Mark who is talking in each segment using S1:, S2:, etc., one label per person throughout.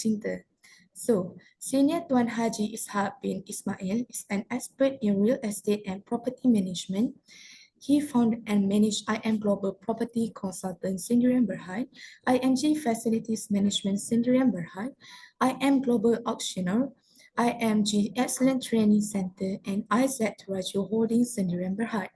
S1: Cinta. So, Senior Tuan Haji Ishaq bin Ismail is an expert in real estate and property management. He founded and managed IM Global Property Consultant Sendirian Berhad, IMG Facilities Management Sendirian Berhad, IM Global Auctioneer, IMG Excellent Training Center, and IZ Raju Holdings Sendirian Berhad.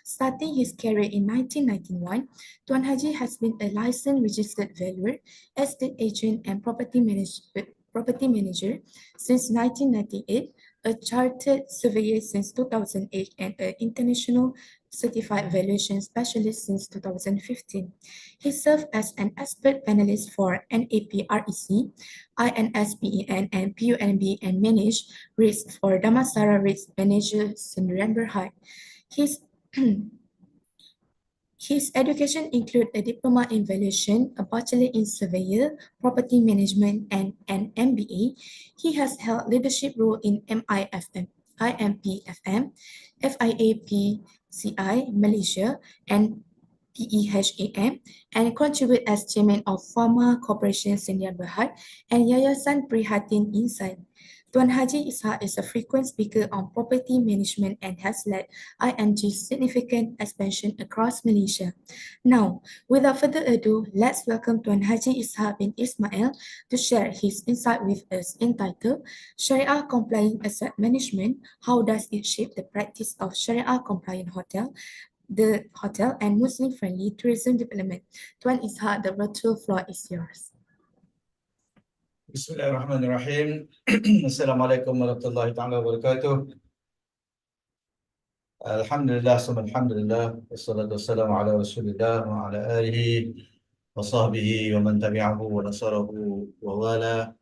S1: Starting his career in 1991, Tuan Haji has been a licensed registered valuer, estate agent, and property manager since 1998, a chartered surveyor since 2008, and an international certified valuation specialist since 2015. He served as an expert panelist for NAPREC, INSPEN, and PUNB, and managed risks for Damansara Risk Manager Sendirian Berhad. His education include a diploma in valuation, a bachelor in surveyor, property management, and an MBA. He has held leadership role in MIFM, IMPFM, FIAPCI Malaysia, and PEHAM, and contribute as chairman of Pharma Corporation Sdn Berhad and Yayasan Prihatin Insan. Tuan Haji Ishaq is a frequent speaker on property management and has led IMG's significant expansion across Malaysia. Now, without further ado, let's welcome Tuan Haji Ishaq bin Ismail to share his insight with us entitled Sharia Compliant Asset Management, How Does It Shape the Practice of Sharia Compliant the hotel and Muslim-friendly tourism development. Tuan Ishaq, the virtual floor is yours.
S2: Bismillahirrahmanirrahim. Assalamualaikum warahmatullahi wabarakatuh. Alhamdulillah, alhamdulillah. Wassalatu wassalamu ala rasulillah wa ala alihi wa sahbihi wa man tabi'ahu wa nasarahu wa wala.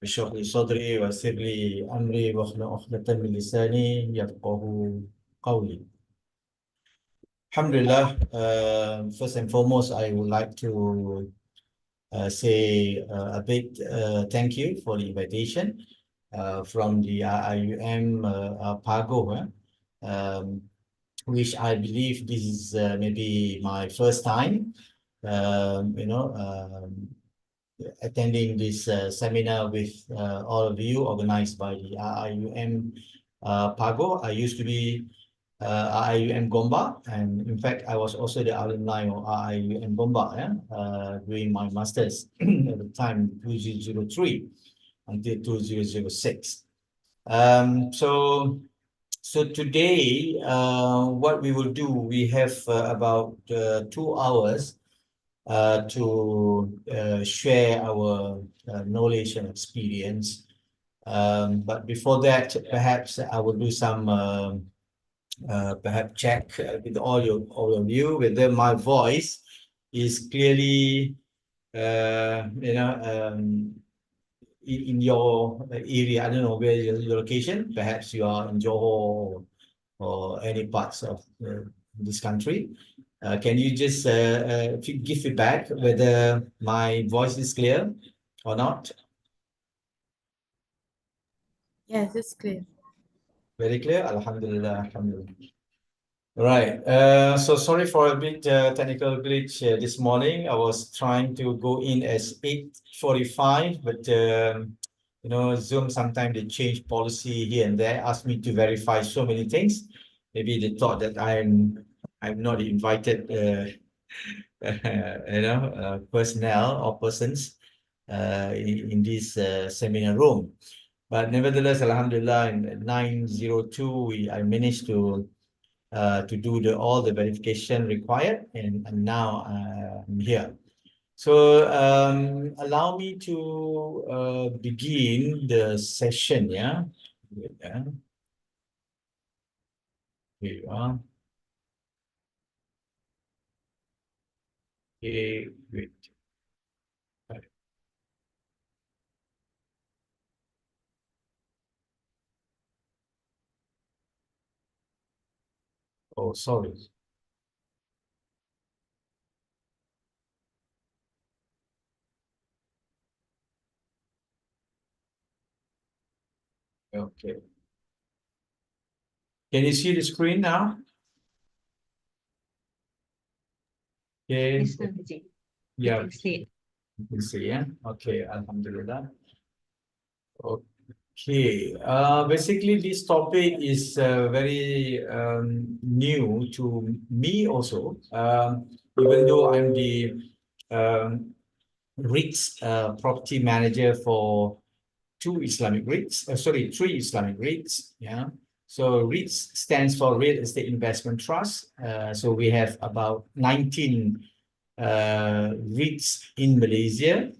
S2: Bishrah li sadri wa yassir li amri wa hlul 'uqdatam min lisani yafqahu qawli. Alhamdulillah, first and foremost, I would like to say a big thank you for the invitation from the IUM Pago, which I believe this is maybe my first time, attending this seminar with all of you organized by the IUM Pago. I used to be IUM Gomba, and in fact, I was also the alumni of IUM Gomba doing my master's at the time 2003 until 2006. So today, what we will do, we have about 2 hours to share our knowledge and experience. But before that, perhaps I will do some perhaps check with all of you whether my voice is clearly in your area. I don't know where your location. Perhaps you are in Johor or any parts of this country. Can you just give feedback whether my voice is clear or not?
S1: Yes, it's clear.
S2: Very clear. Alhamdulillah. Alhamdulillah. Right. So sorry for a bit technical glitch this morning. I was trying to go in as 8:45, but Zoom sometimes they change policy here and there, ask me to verify so many things. Maybe they thought that I'm not invited, personnel or persons in this seminar room. But nevertheless, Alhamdulillah, in 9:02, I managed to do all the verification required, and now I'm here. So allow me to begin the session. Yeah, here you are. Okay, great. Oh, sorry. Okay. Can you see the screen now? Okay.
S3: Yes,
S2: Yeah. You see, yeah. Okay, Alhamdulillah. Okay. Basically, this topic is very new to me also. Even though I'm the um, REITs property manager for three Islamic REITs. Yeah. So REITs stands for Real Estate Investment Trust. So we have about 19 REITs in Malaysia,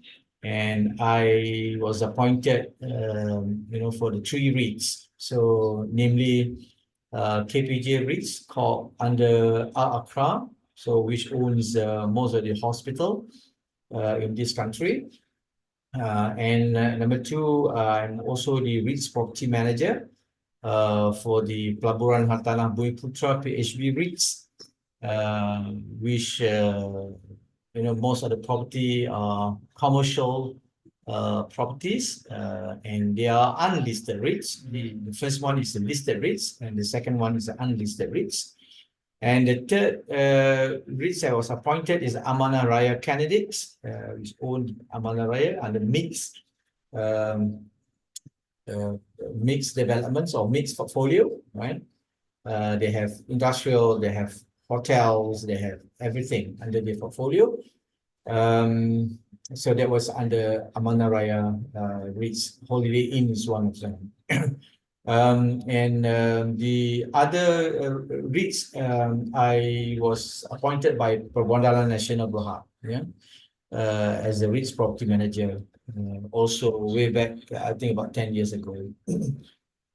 S2: and I was appointed, for the three REITs. So namely, KPJ REITs called under Al Akra, so which owns most of the hospital in this country. And number two, I'm also the REITs property manager for the Pelaburan Hartanah Bumi Putra PHB REITs, which most of the property are commercial properties, and they are unlisted REITs. The first one is the listed REITs, and the second one is the unlisted REITs. And the third REITs I was appointed is Amanah Raya Candidates, which own Amanah Raya under um, mixed developments or mixed portfolio, right? They have industrial, they have hotels, they have everything under their portfolio. So that was under Amanah Raya REITs. Holiday Inn is one of them. And the other REITs, I was appointed by Perbandaran Nasional Berhad, yeah, as a REITs property manager, also way back, I think about 10 years ago.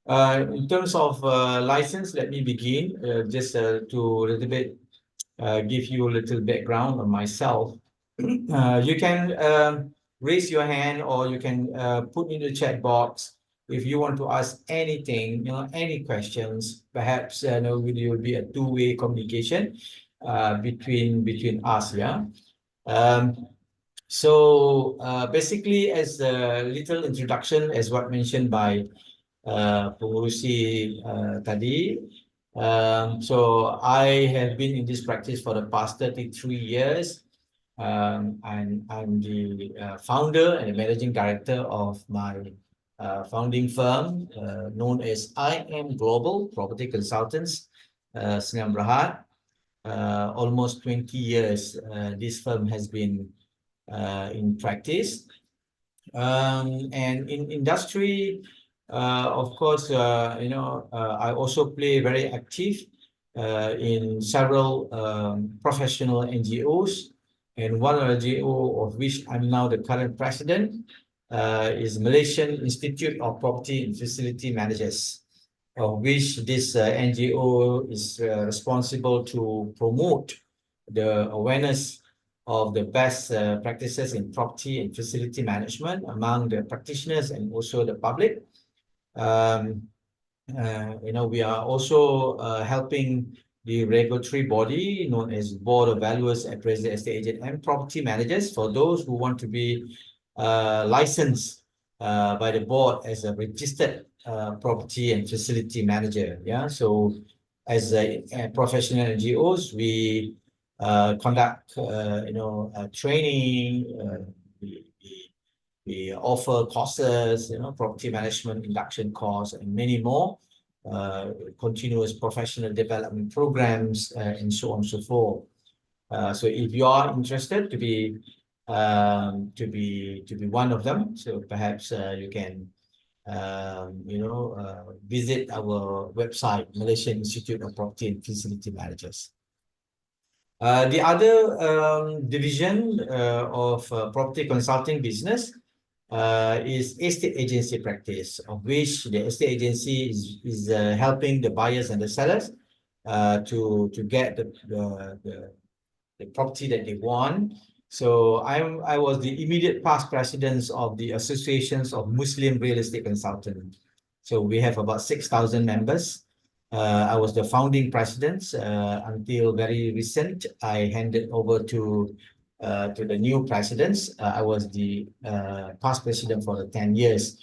S2: In terms of license, let me begin just to a little bit give you a little background on myself. You can raise your hand, or you can put in the chat box if you want to ask anything, any questions. Perhaps there will be a two-way communication between us. Yeah. Um, basically, as a little introduction, as what mentioned by pengurusi tadi. So I have been in this practice for the past 33 years. And I'm the founder and the managing director of my founding firm known as I Am Global Property Consultants, Sdn Bhd. Almost 20 years this firm has been in practice. And in industry, of course, I also play very active in several professional NGOs, and one of the NGO of which I'm now the current president is Malaysian Institute of Property and Facility Managers, of which this NGO is responsible to promote the awareness of the best practices in property and facility management among the practitioners and also the public. We are also helping the regulatory body known as Board of Valuers, Appraisers, Estate Agent, and Property Managers, for those who want to be licensed by the board as a registered property and facility manager. Yeah, so as a professional NGOs, we conduct, training. We offer courses, property management induction course, and many more. Continuous professional development programs, and so on and so forth. So if you are interested to be one of them, so perhaps you can visit our website, Malaysian Institute of Property and Facility Managers. The other division of property consulting business is estate agency practice, of which the estate agency is helping the buyers and the sellers to get the property that they want. So I was the immediate past president of the Associations of Muslim Real Estate Consultants. So we have about 6,000 members. I was the founding president until very recent. I handed over to the new presidents. I was the past president for the 10 years.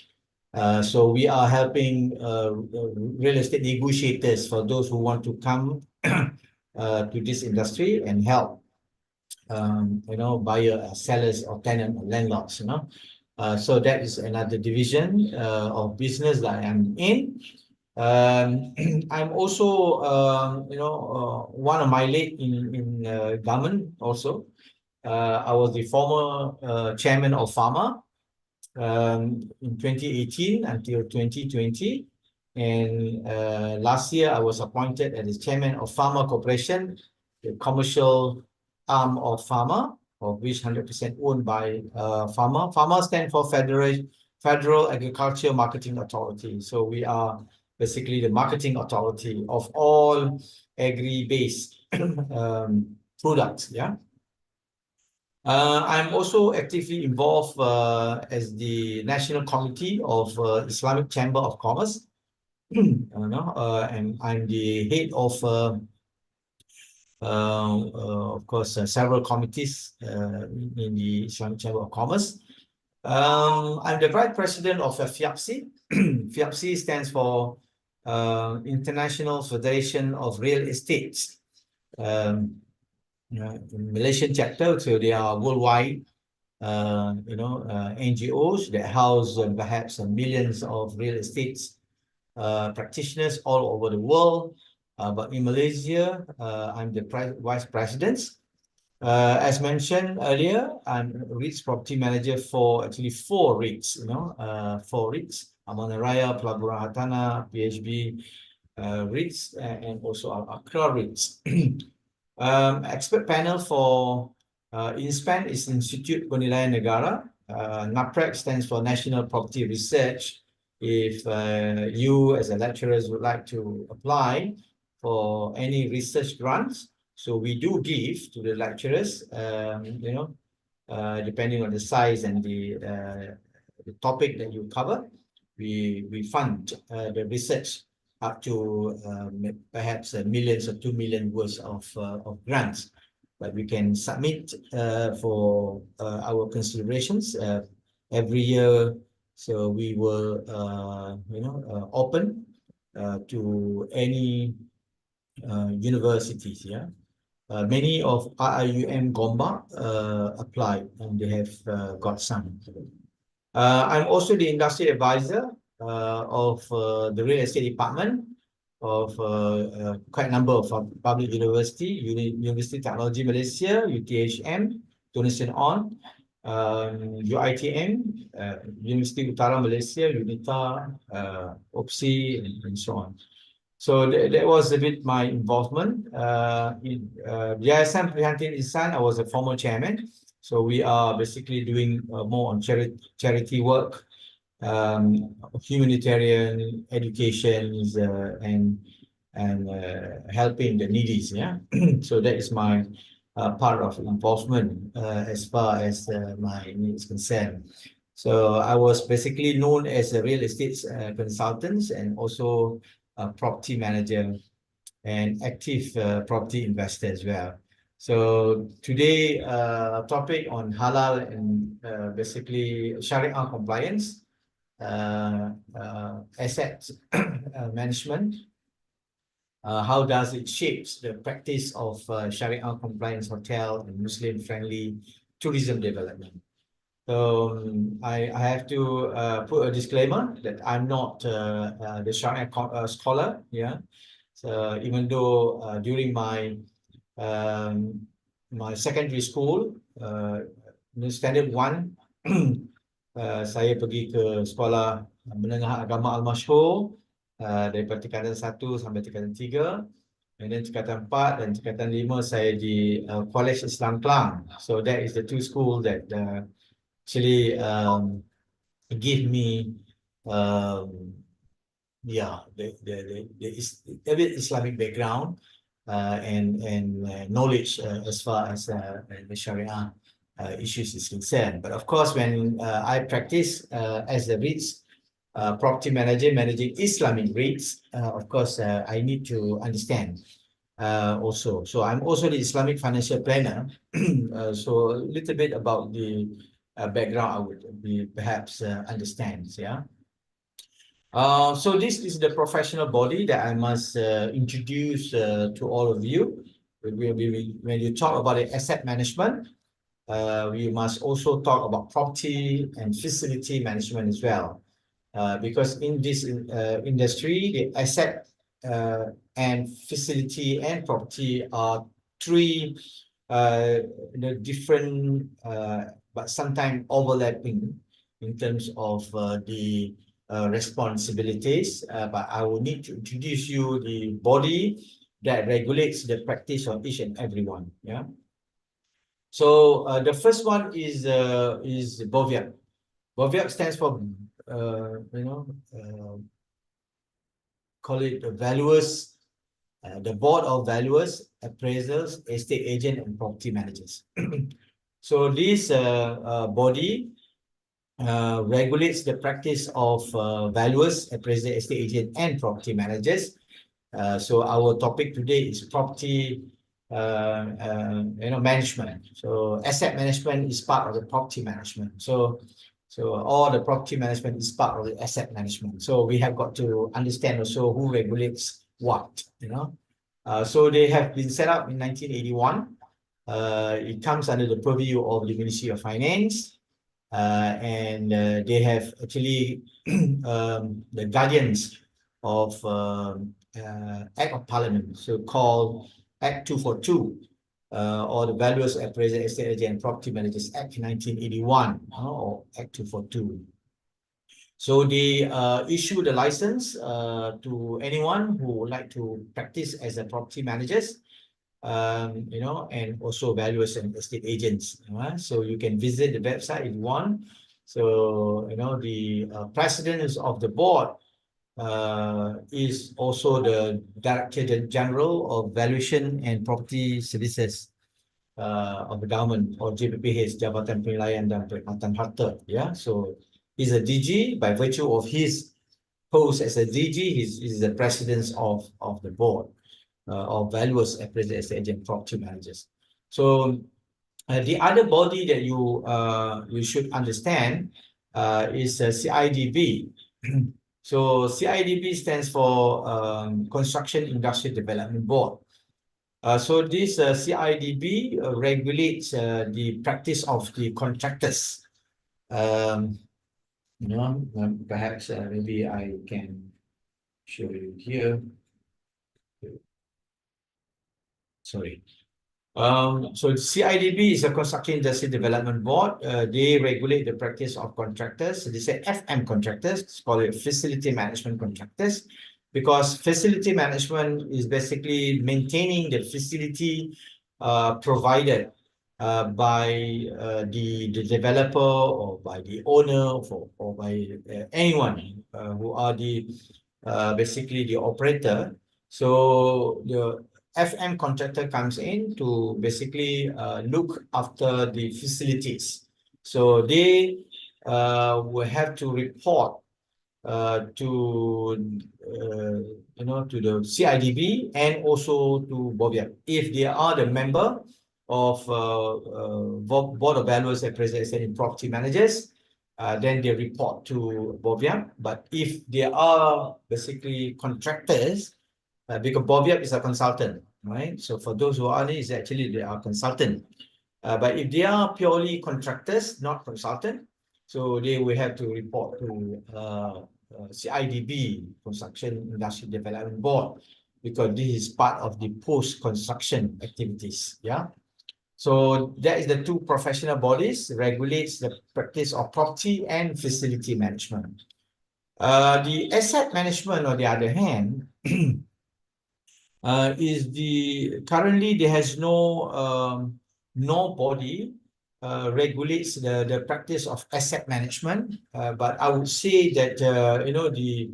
S2: So we are helping real estate negotiators, for those who want to come to this industry and help buyer, sellers or tenant or landlords, So that is another division of business that I'm in. I'm also, one of my late in government also. I was the former chairman of Pharma in 2018 until 2020. And last year, I was appointed as the chairman of Pharma Corporation, the commercial arm of Pharma, of which 100% owned by Pharma. Pharma stands for Federal Agriculture Marketing Authority. So we are basically the marketing authority of all agri-based products. Yeah. I'm also actively involved as the National Committee of Islamic Chamber of Commerce. And I'm the head of course, several committees in the Islamic Chamber of Commerce. I'm the vice president of FIAPSI. FIAPSI stands for International Federation of Real Estates. Malaysian chapter, so they are worldwide, NGOs that house perhaps millions of real estates practitioners all over the world. But in Malaysia, I'm the vice president. As mentioned earlier, I'm a REITs property manager for actually four REITs, four REITs, Amanah Raya, Pelaburan Hartanah, PHB REITs, and also our Accra REITs. Expert panel for INSPAN is Institute Penilaian Negara. NAPREC stands for National Property Research. If you as a lecturers would like to apply for any research grants, so we do give to the lecturers, depending on the size and the topic that you cover, we fund the research up to perhaps millions or 2 million worth of grants. But we can submit for our considerations every year. So we will, open to any universities. Yeah, many of RIUM Gombak applied and they have got some. I'm also the industry advisor of the real estate department of quite a number of public university, University Technology Malaysia, UTHM, Tunisian On, UITM, University Utara Malaysia, UNITA, OPSI, and so on. So that was a bit my involvement. In Yayasan Prihatin Insan, I was a former chairman. So we are basically doing more on charity work, humanitarian education, and helping the needy. Yeah, so that is my part of involvement as far as my needs concerned. So I was basically known as a real estate consultant and also a property manager and active property investor as well. So today, topic on halal and basically Sharia compliance, asset management. How does it shapes the practice of Sharia compliance hotel and Muslim-friendly tourism development? So I have to put a disclaimer that I'm not the Sharia scholar. Yeah. So even though during my my secondary school, standard 1, saya pergi ke sekolah menengah agama Al-Mashhur daripada tingkatan 1 sampai tingkatan 3. And then tingkatan 4 dan tingkatan 5 saya di College Islam Kelang. So that is the two schools that actually give me the Islamic background and knowledge as far as the Sharia issues is concerned. But of course, when I practice as a REITs property manager managing Islamic REITs, of course, I need to understand also. So I'm also the Islamic financial planner. So a little bit about the background I would be perhaps understands. Yeah. So this is the professional body that I must introduce to all of you. when you talk about the asset management, we must also talk about property and facility management as well. Because in this industry, the asset and facility and property are three different but sometimes overlapping in terms of the responsibilities. But I will need to introduce you the body that regulates the practice of each and every one. Yeah. So the first one is BOVIAC. BOVIAC stands for call it the valuers, the board of valuers, appraisals, estate agent, and property managers. So this body regulates the practice of valuers, appraisal, estate agent, and property managers. So our topic today is property management. So asset management is part of the property management. So all the property management is part of the asset management. So we have got to understand also who regulates what, So they have been set up in 1981. It comes under the purview of the Ministry of Finance. And they have actually the guardians of Act of Parliament, so called Act 242, or the Valuers, Appraisal, Estate Agent and Property Managers Act 1981, or Act 242. So they issue the license to anyone who would like to practice as a property managers, and also valuers and estate agents. So you can visit the website if you want. So, the president of the board is also the Director General of Valuation and Property Services of the government, or JPPH, Jabatan Penilaian dan Perkhidmatan Harta. Yeah, so he's a DG. By virtue of his post as a DG, he's the president of the board of valuers, appraisal, estate agent, property managers. So the other body that you should understand is CIDB. So CIDB stands for Construction Industry Development Board. So this CIDB regulates the practice of the contractors. Perhaps maybe I can show you here. Sorry. So CIDB is a Construction Industry Development Board. They regulate the practice of contractors. So they say FM contractors, call it facility management contractors, because facility management is basically maintaining the facility provided by the developer, or by the owner, or by anyone who are basically the operator. So the FM contractor comes in to basically look after the facilities. So they will have to report to the CIDB and also to BOVIAC if they are the member of Board of Valuers, Appraisals and Property Managers. Then they report to BOVIAC. But if they are basically contractors, because BOVIAC is a consultant, right? So for those who are is actually they are consultant. But if they are purely contractors, not consultant, so they will have to report to CIDB, Construction Industry Development Board, because this is part of the post-construction activities. Yeah. So that is the two professional bodies regulates the practice of property and facility management. The asset management, on the other hand, currently there has no body regulates the practice of asset management, but I would say that the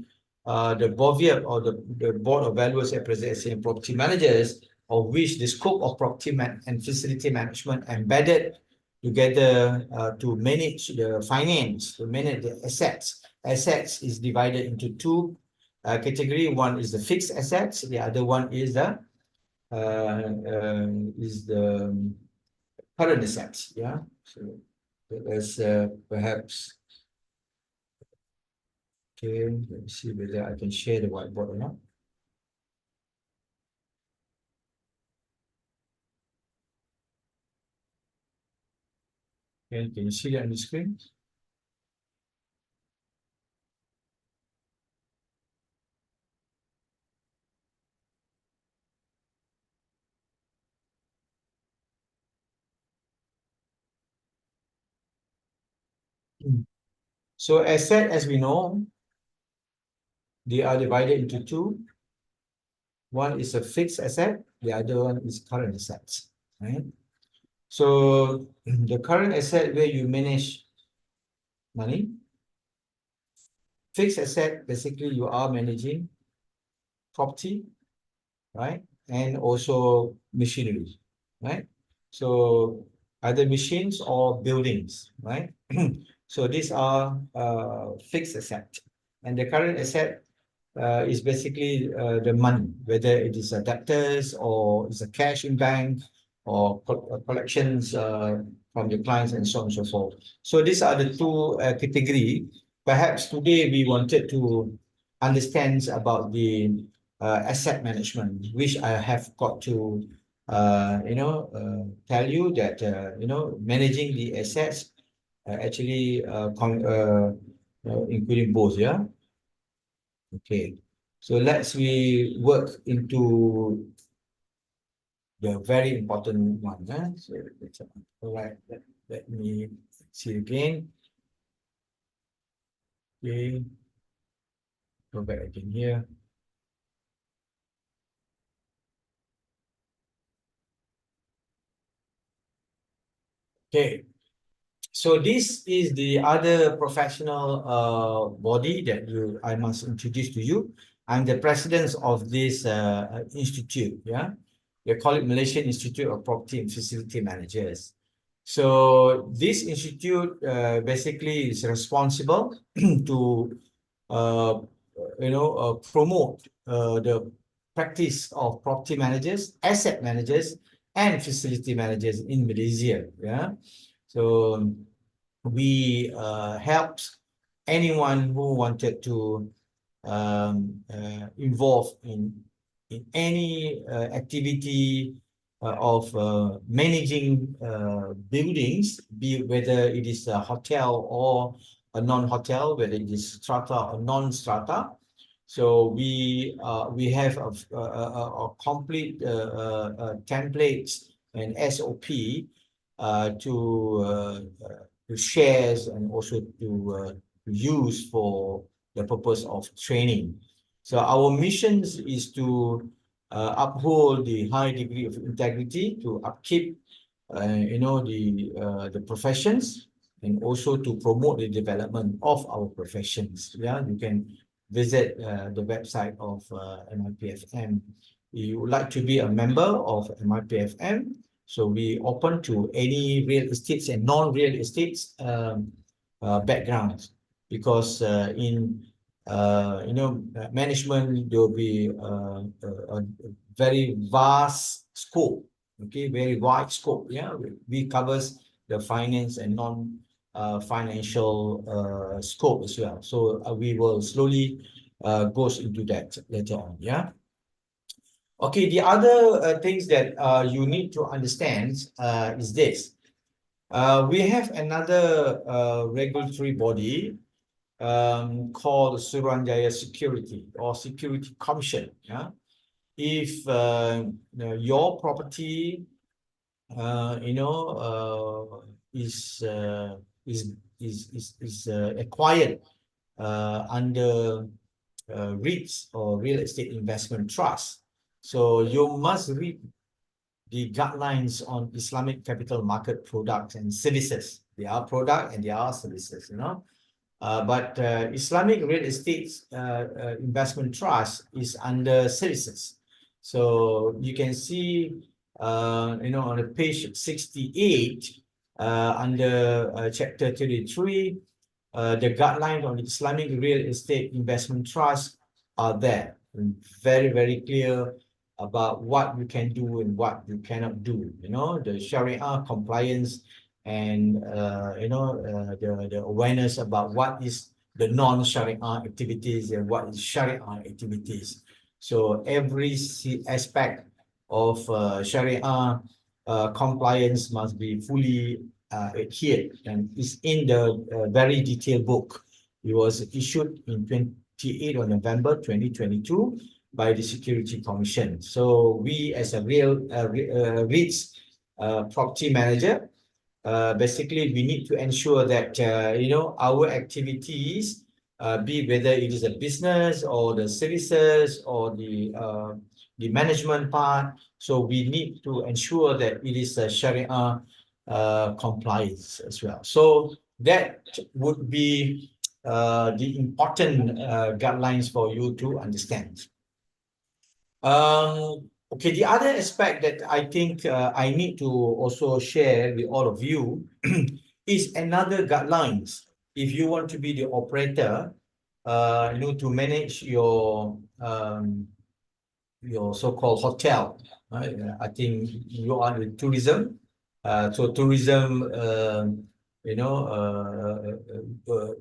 S2: BOVIAC, or the Board of Valuers, Appraisals and Property Managers, of which the scope of property and facility management embedded together to manage the finance, to manage the assets. Assets is divided into two category. One is the fixed assets. The other one is the current assets. Yeah. So let's perhaps. Okay. Let me see whether I can share the whiteboard or not. Can you see that on the screen? So asset, as we know, they are divided into two. One is a fixed asset, the other one is current assets, right? So the current asset where you manage money, fixed asset, basically you are managing property, right? And also machinery, right? So either machines or buildings, right? So these are fixed asset. And the current asset is basically the money, whether it is a debtors or it's a cash in bank or collections from the clients and so on and so forth. So these are the two category. Perhaps today we wanted to understand about the asset management, which I have got to tell you that managing the assets actually including both, yeah. Okay, so let's we work into the very important one. So all right, let me see again. Okay, go back again here. Okay, so this is the other professional body that I must introduce to you. I'm the president of this institute. Yeah, they call it Malaysian Institute of Property and Facility Managers. So this institute basically is responsible to uh, promote the practice of property managers, asset managers, and facility managers in Malaysia. Yeah, so we helped anyone who wanted to involved in any activity of managing buildings, be whether it is a hotel or a non-hotel, whether it is strata or non-strata. So we have a complete templates and SOP to shares and also to use for the purpose of training. So our mission is to uphold the high degree of integrity, to upkeep, the professions, and also to promote the development of our professions. Yeah, you can visit the website of MIPFM. You would like to be a member of MIPFM, so we open to any real estates and non-real estates backgrounds, because in management there will be a very vast scope, okay, very wide scope. Yeah, we covers the finance and non financial scope as well. So we will slowly goes into that later on. Yeah. Okay, the other things that you need to understand is this. We have another regulatory body called Suruhanjaya Security or Security Commission. Yeah, if your property, is acquired under REITs or real estate investment trust, so you must read the guidelines on Islamic capital market products and services. They are product and they are services, but Islamic real estate investment trust is under services. So you can see, on the page 68, under chapter 33, the guidelines on Islamic real estate investment trust are there. Very, very clear about what you can do and what you cannot do. The Sharia compliance and the awareness about what is the non-Sharia activities and what is Sharia activities. So every aspect of Sharia compliance must be fully adhere, and it's in the very detailed book. It was issued in 28th of November 2022 by the Security Commission. So we, as a REITs property manager, basically we need to ensure that our activities, be whether it is a business or the services or the management part, so we need to ensure that it is a Sharia compliance as well. So that would be the important guidelines for you to understand. Okay, the other aspect that I think I need to also share with all of you is another guidelines. If you want to be the operator, to manage your so-called hotel, right? I think you are in tourism. So tourism,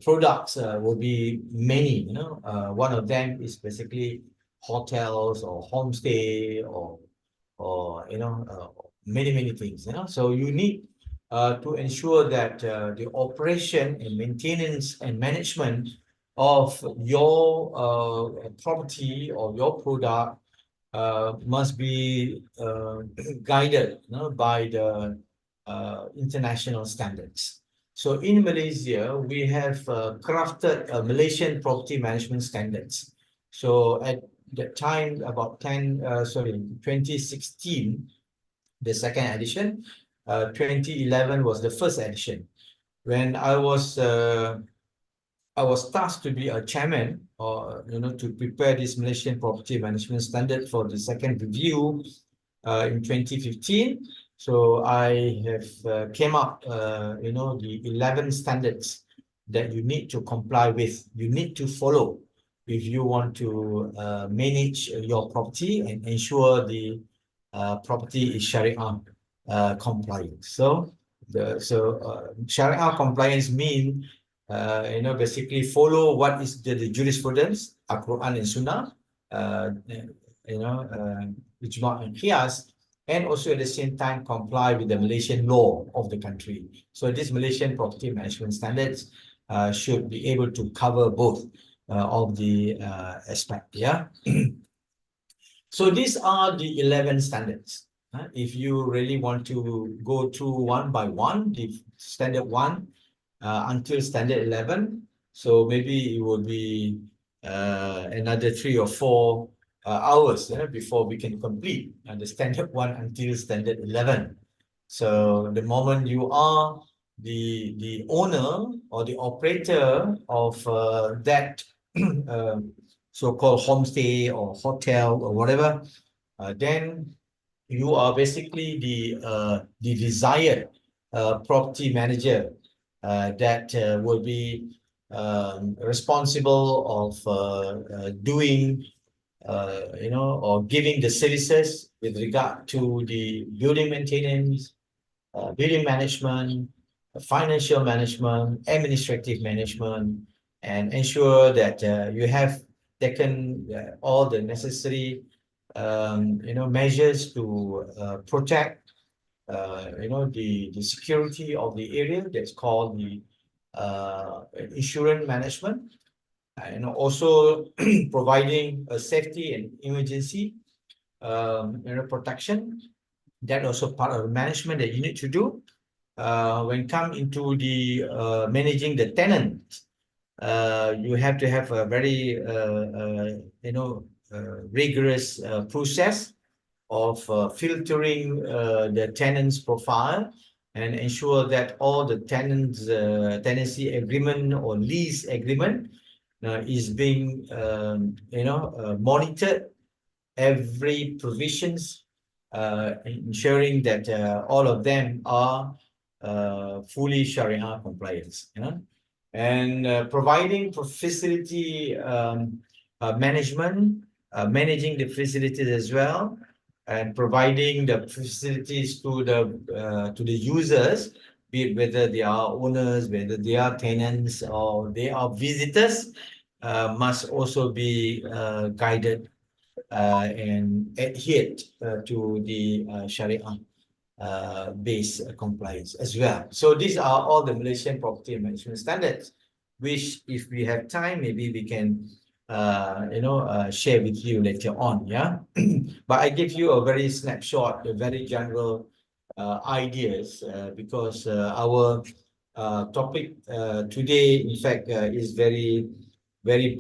S2: products will be many. One of them is basically hotels or homestay or many things. So you need to ensure that the operation and maintenance and management of your property or your product must be guided by the international standards. So in Malaysia, we have crafted Malaysian property management standards. So at that time, about 2016, the second edition, 2011 was the first edition. When I was tasked to be a chairman, or to prepare this Malaysian property management standard for the second review in 2015. So I have came up, the 11 standards that you need to comply with, you need to follow if you want to manage your property and ensure the property is Sharia compliant. So Sharia compliance mean basically follow what is the jurisprudence, Al-Quran and Sunnah, Ijma' and Qiyas, and also at the same time comply with the Malaysian law of the country. So this Malaysian property management standards should be able to cover both of the aspect. Yeah. So these are the 11 standards. If you really want to go through one by one, the standard 1 until standard 11, so maybe it will be another 3 or 4 hours before we can complete the standard 1 until standard 11. So the moment you are the owner or the operator of that so-called homestay or hotel or whatever, then you are basically the desired property manager that will be responsible of doing or giving the services with regard to the building maintenance, building management, financial management, administrative management, and ensure that you have taken all the necessary measures to protect the security of the area. That's called the insurance management, and also providing a safety and emergency protection. That also part of the management that you need to do. When come into the managing the tenant, you have to have a very rigorous process of filtering the tenant's profile and ensure that all the tenants tenancy agreement or lease agreement is being monitored, every provisions, ensuring that all of them are fully Sharia compliance, and providing for facility management, managing the facilities as well, and providing the facilities to the users, be it whether they are owners, whether they are tenants, or they are visitors, must also be guided and adhered to the Sharia. based compliance as well. So these are all the Malaysian property management standards, which if we have time, maybe we can share with you later on. Yeah. But I give you a very snapshot, a very general ideas, because our topic today, in fact, is very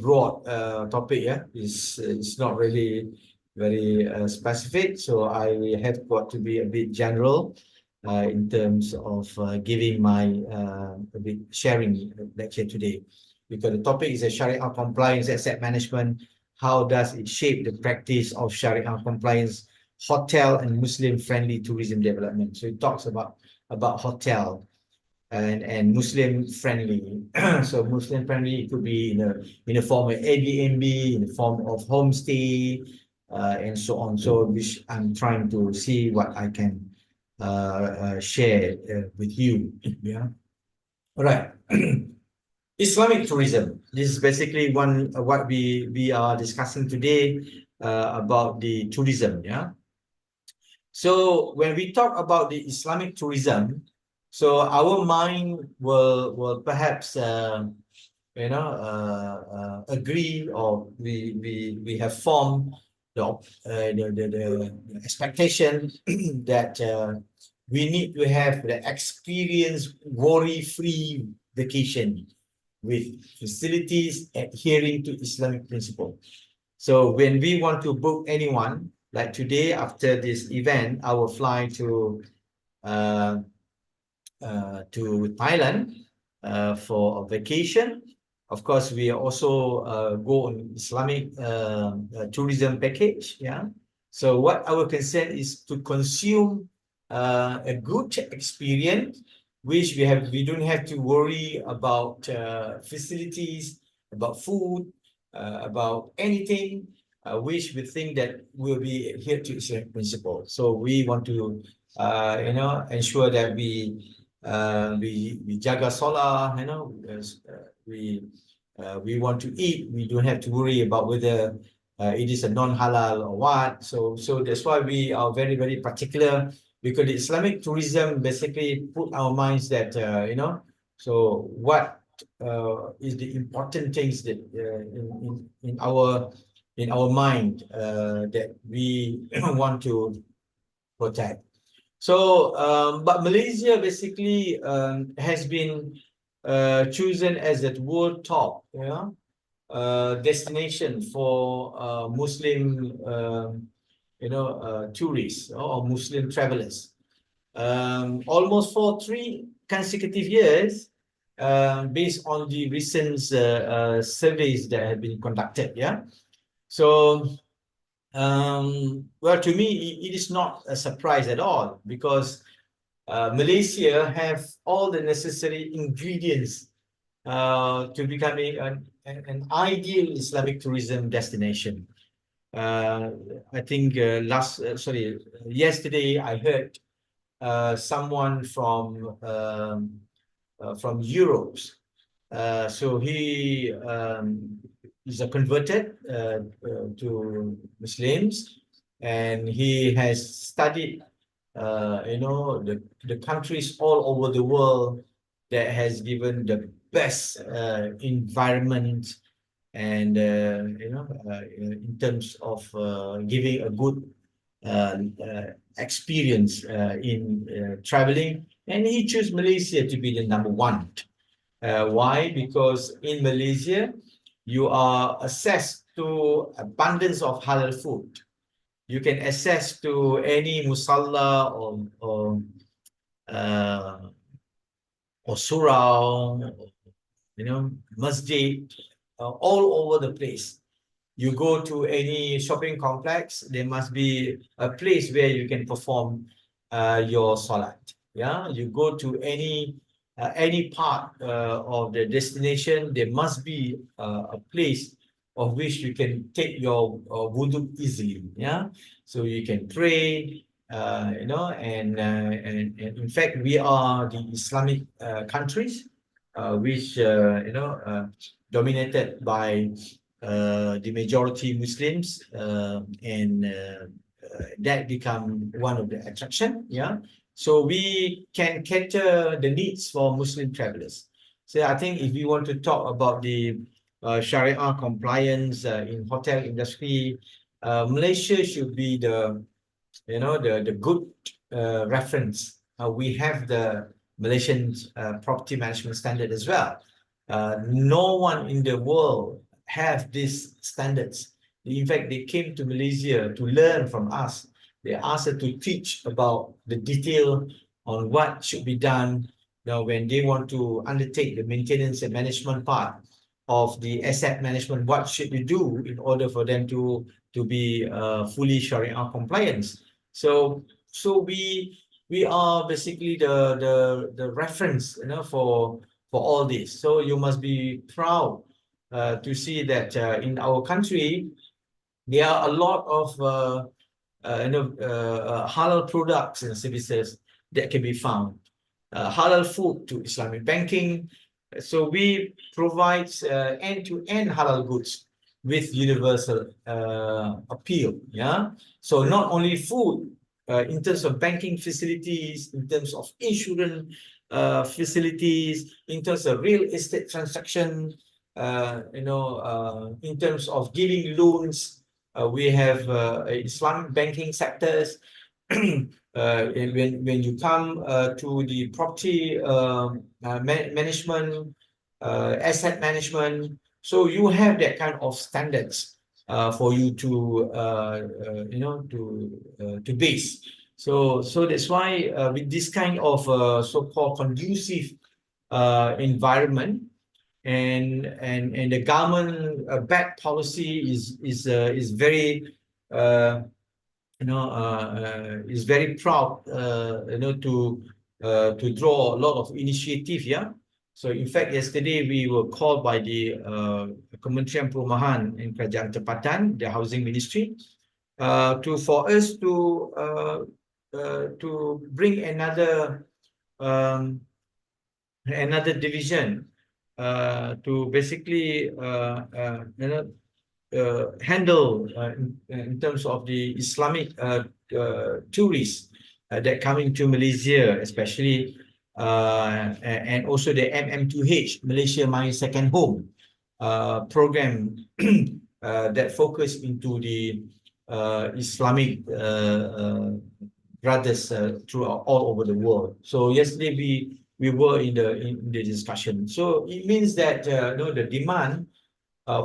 S2: broad topic. Yeah, it's not really very specific, so I have got to be a bit general in terms of giving my a bit sharing lecture today, because the topic is a Sharia compliance asset management. How does it shape the practice of Sharia compliance hotel and Muslim friendly tourism development? So it talks about hotel and Muslim friendly. So Muslim friendly could be in a form of Airbnb, in the form of homestay, and so on. So which I'm trying to see what I can share with you. Yeah. All right. Islamic tourism. This is basically what we are discussing today about the tourism. Yeah. So when we talk about the Islamic tourism, so our mind will perhaps agree, or we have formed the expectation that we need to have the experience worry-free vacation with facilities adhering to Islamic principle. So when we want to book anyone, like today after this event, I will fly uh, to Thailand for a vacation. Of course, we also go on Islamic tourism package. Yeah. So what our concern is to consume a good experience, which we don't have to worry about facilities, about food, about anything, which we think that will be adhered to Islamic principle. So we want to ensure that we jaga solar, we want to eat, we don't have to worry about whether it is a non-halal or what. So that's why we are very particular, because the Islamic tourism basically put our minds that so what is the important things that in our mind that we want to protect. So, but Malaysia basically has been chosen as a world top, destination for Muslim, tourists or Muslim travelers. Almost for 3 consecutive years, based on the recent surveys that have been conducted. Yeah. So well, to me, it is not a surprise at all, because Malaysia have all the necessary ingredients to becoming an ideal Islamic tourism destination. I think yesterday I heard someone from Europe. So he is a converted to Muslims, and he has studied the countries all over the world that has given the best environment, and in terms of giving a good experience in traveling, and he chose Malaysia to be the number one. Why? Because in Malaysia, you are access to abundance of halal food. You can access to any musalla uh, or surau, masjid, all over the place. You go to any shopping complex, there must be a place where you can perform your salat. Yeah, you go to any part of the destination, there must be a place of which you can take your wudu easily. Yeah, so you can pray. And in fact, we are the Islamic countries, which dominated by the majority Muslims, and that become one of the attraction. Yeah. So we can cater the needs for Muslim travelers. So I think if we want to talk about the Sharia compliance in hotel industry, Malaysia should be the the good reference. We have the Malaysian property management standard as well. No one in the world have these standards. In fact, they came to Malaysia to learn from us. They asked us to teach about the detail on what should be done when they want to undertake the maintenance and management part of the asset management. What should you do in order for them to be fully Sharia compliant? So we are basically the reference, for all this. So you must be proud to see that in our country there are a lot of halal products and services that can be found. Halal food to Islamic banking. So we provide end-to-end halal goods with universal appeal. Yeah. So not only food, in terms of banking facilities, in terms of insurance facilities, in terms of real estate transaction, in terms of giving loans, we have Islamic banking sectors. When you come to the property management, asset management, so you have that kind of standards for you to to base. So that's why with this kind of so-called conducive environment, and the government back policy is very is very proud to draw a lot of initiative. Yeah. So in fact, yesterday we were called by the Kementerian Perumahan and Kerajaan Tempatan, the Housing Ministry, for us to bring another division to basically handle in terms of the Islamic tourists that coming to Malaysia, especially and also the MM2H, Malaysia My Second Home program that focus into the Islamic brothers throughout all over the world. So yesterday we were in the discussion. So it means that the demand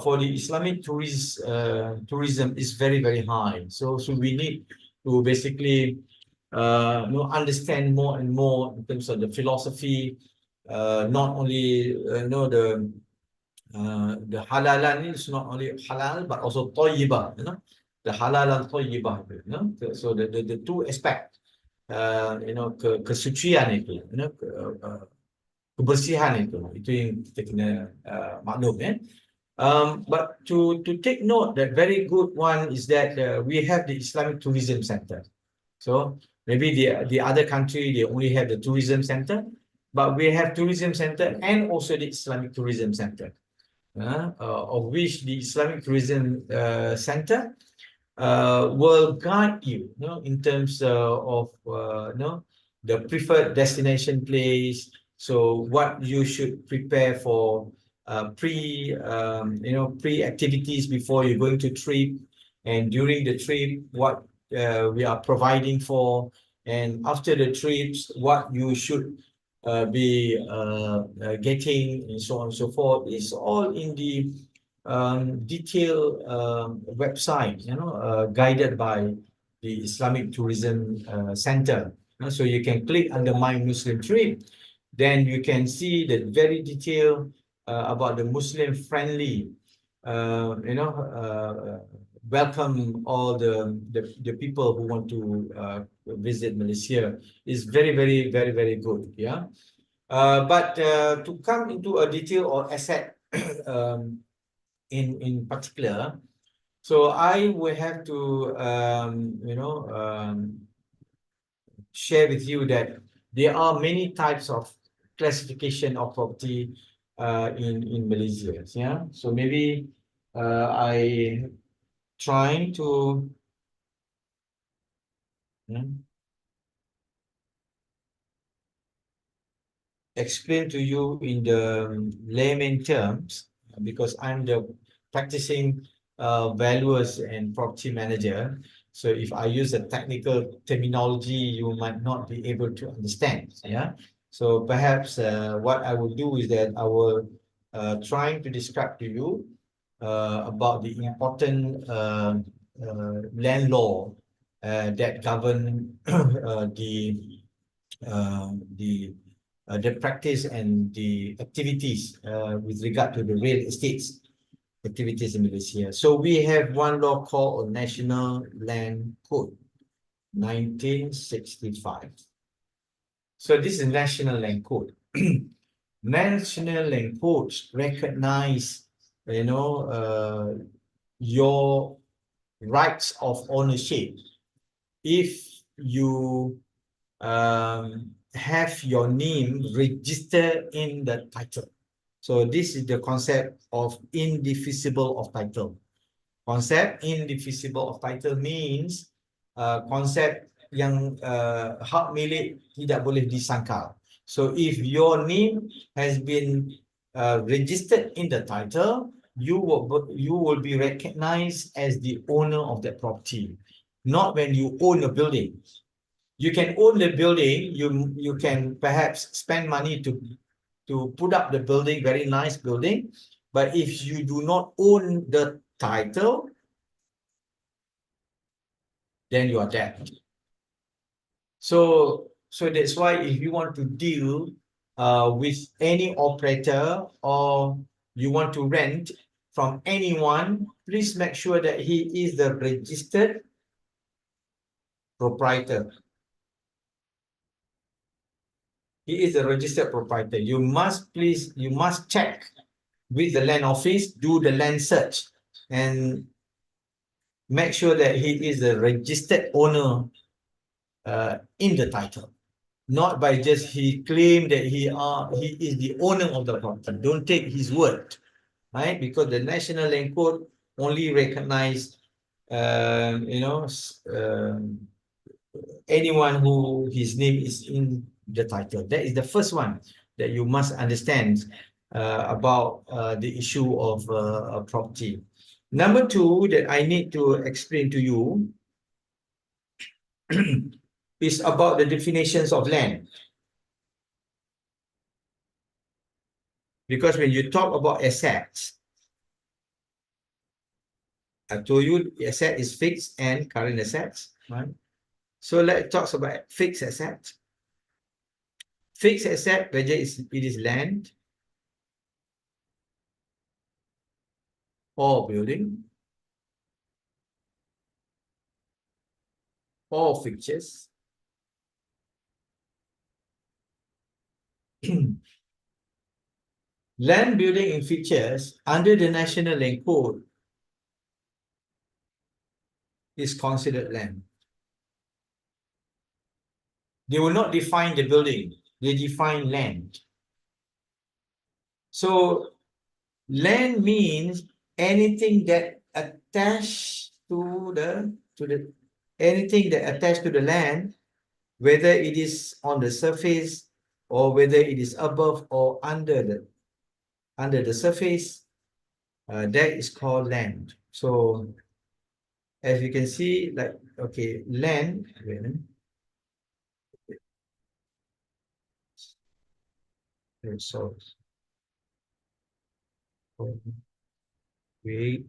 S2: for the Islamic tourism is very, very high. So we need to basically understand more and more in terms of the philosophy, not only the halalan is not only halal but also tayyibah, the halal and tayyibah, so the two aspect, kesucian itu, kebersihan itu yang kita kena maklum, ya. But to take note, that very good one is that we have the Islamic Tourism Center. So maybe the other country, they only have the tourism center, but we have tourism center and also the Islamic Tourism Center, of which the Islamic Tourism Center will guide you, in terms of the preferred destination place. So what you should prepare for pre activities before you're going to trip, and during the trip what we are providing for, and after the trips what you should be getting, and so on and so forth. It's all in the detailed website, guided by the Islamic Tourism Center. So you can click under My Muslim Trip, then you can see the very detailed about the Muslim friendly, welcome all the people who want to visit Malaysia. Is very, very, very, very good. Yeah. But to come into a detail or asset in particular, so I will have to share with you that there are many types of classification of property in Malaysia. Yeah. So maybe I trying to explain to you in the layman terms, because I'm the practicing valuers and property manager. So if I use a technical terminology, you might not be able to understand. Yeah. So perhaps what I will do is that I will trying to describe to you about the important land law that govern the the practice and the activities with regard to the real estates activities in Malaysia. So we have one law called National Land Code, 1965. So this is National Land Code. National Land Codes recognize, your rights of ownership if you have your name registered in the title. So this is the concept of indivisible of title. Concept indivisible of title means konsep yang hak milik tidak boleh disangkal. So if your name has been registered in the title, you will be recognized as the owner of that property, not when you own a building. You can own the building, you can perhaps spend money to put up the building, very nice building, but if you do not own the title, then you are dead. So that's why if you want to deal with any operator, or you want to rent from anyone, please make sure that he is the registered proprietor. He is a registered proprietor. You must check with the land office, do the land search, and make sure that he is the registered owner in the title. Not by just he claim that he is the owner of the property. Don't take his word, right? Because the National Land Code only recognize, anyone who his name is in the title. That is the first one that you must understand about the issue of a property. Number two that I need to explain to you is about the definitions of land. Because when you talk about assets, I told you the asset is fixed and current assets, right? So let's talk about fixed assets. Fixed asset, whether it is land or building or fixtures. Land, building, and fixtures under the National Land Code is considered land. They will not define the building, they define land. So land means anything that attached to the anything that attached to the land, whether it is on the surface or whether it is above or under the surface, that is called land. So as you can see, like, okay, land, so wait,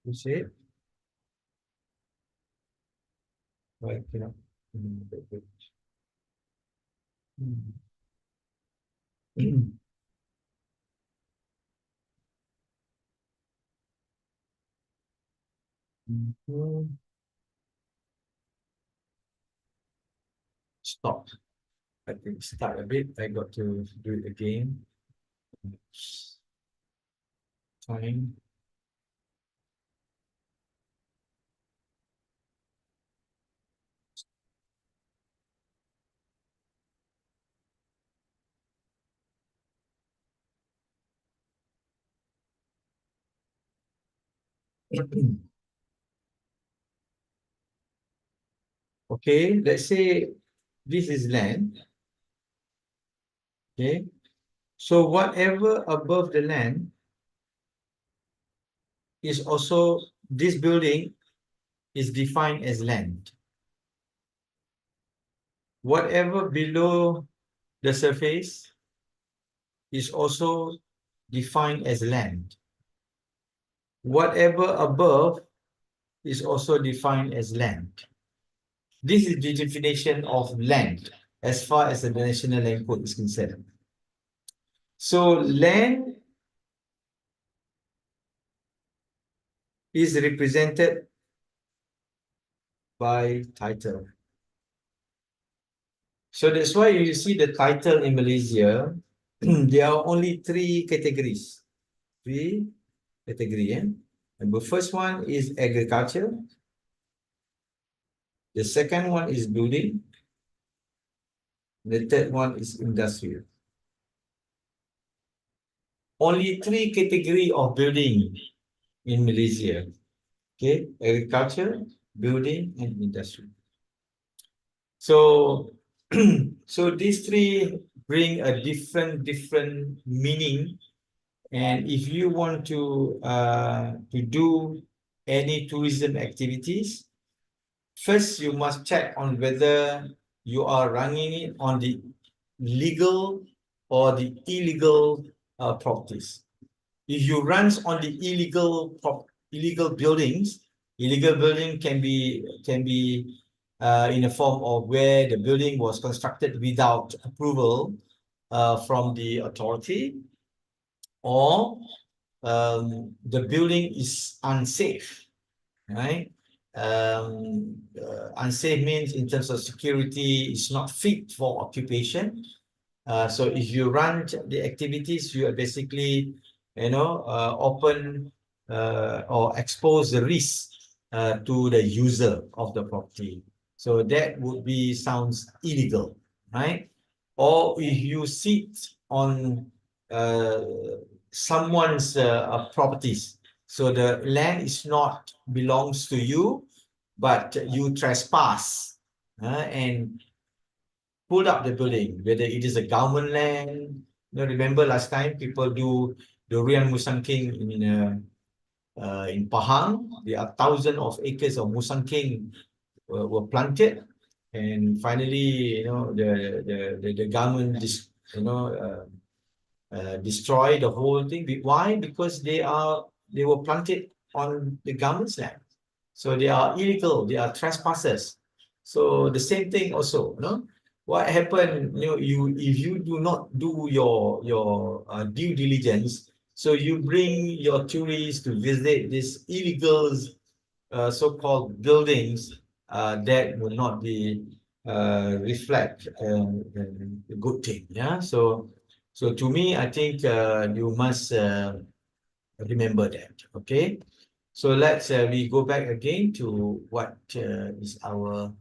S2: you say, right, stop. I think start a bit. I got to do it again. Time. Okay, let's say this is land. Okay, so whatever above the land is also, this building is defined as land. Whatever below the surface is also defined as land. Whatever above is also defined as land. This is the definition of land as far as the National Land Code is concerned. So land is represented by title. So that's why you see the title in Malaysia, there are only three categories. Three categories. And the first one is agriculture. The second one is building. The third one is industrial. Only three categories of building in Malaysia. Okay, agriculture, building, and industry. So, so these three bring a different meaning. And if you want to do any tourism activities, first you must check on whether you are running it on the legal or the illegal properties. If you run on the illegal buildings, illegal building can be in a form of where the building was constructed without approval from the authority, or the building is unsafe, right? Unsafe means in terms of security, it's not fit for occupation. So if you run the activities, you are basically, open or expose the risk to the user of the property. So that would be sounds illegal, right? Or if you sit on uh, someone's properties, so the land is not belongs to you, but you trespass and pulled up the building, whether it is a government land. Remember last time people do durian musang king in Pahang. There are thousands of acres of musang king were planted, and finally, the government just destroy the whole thing. Why? Because they were planted on the government's land, so they are illegal. They are trespassers. So the same thing also, what happened? If you do not do your due diligence, so you bring your tourists to visit these illegal so-called buildings, that will not be reflect a good thing. Yeah. So to me, I think you must remember that. Okay. So let's we go back again to what is our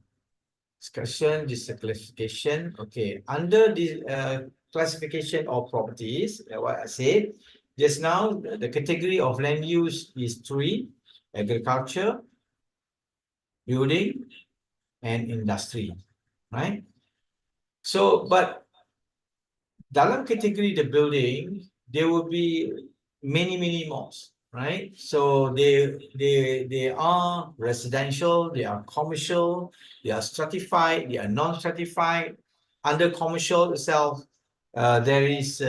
S2: discussion. This is a classification. Okay. Under the classification of properties, what I said just now, the category of land use is three: agriculture, building, and industry, right? So, but dalam category the building, there will be many more, right? So they are residential, they are commercial, they are stratified, they are non-stratified. Under commercial itself, there is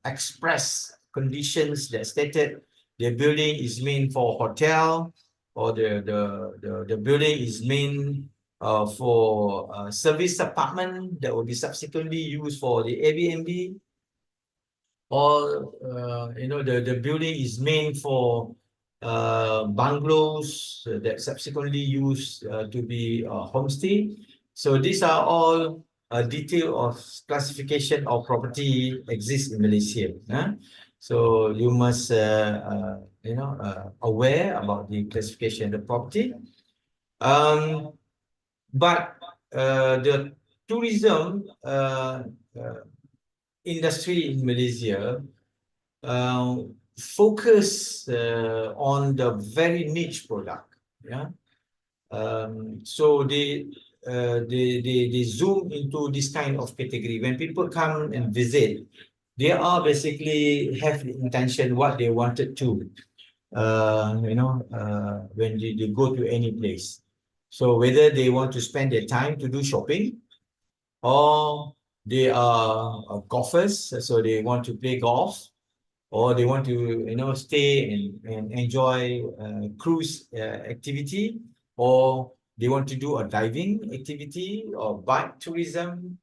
S2: express conditions that stated the building is meant for hotel, or the building is meant for service apartment that will be subsequently used for the Airbnb, or the building is meant for bungalows that subsequently used to be homestay. So these are all detail of classification of property exists in Malaysia. So you must aware about the classification of the property. But the tourism industry in Malaysia focus on the very niche product. Yeah. So they zoom into this kind of category. When people come and visit, they are basically have the intention what they wanted to, when they go to any place. So whether they want to spend their time to do shopping, or they are golfers, so they want to play golf, or they want to stay and enjoy cruise activity, or they want to do a diving activity or bike tourism.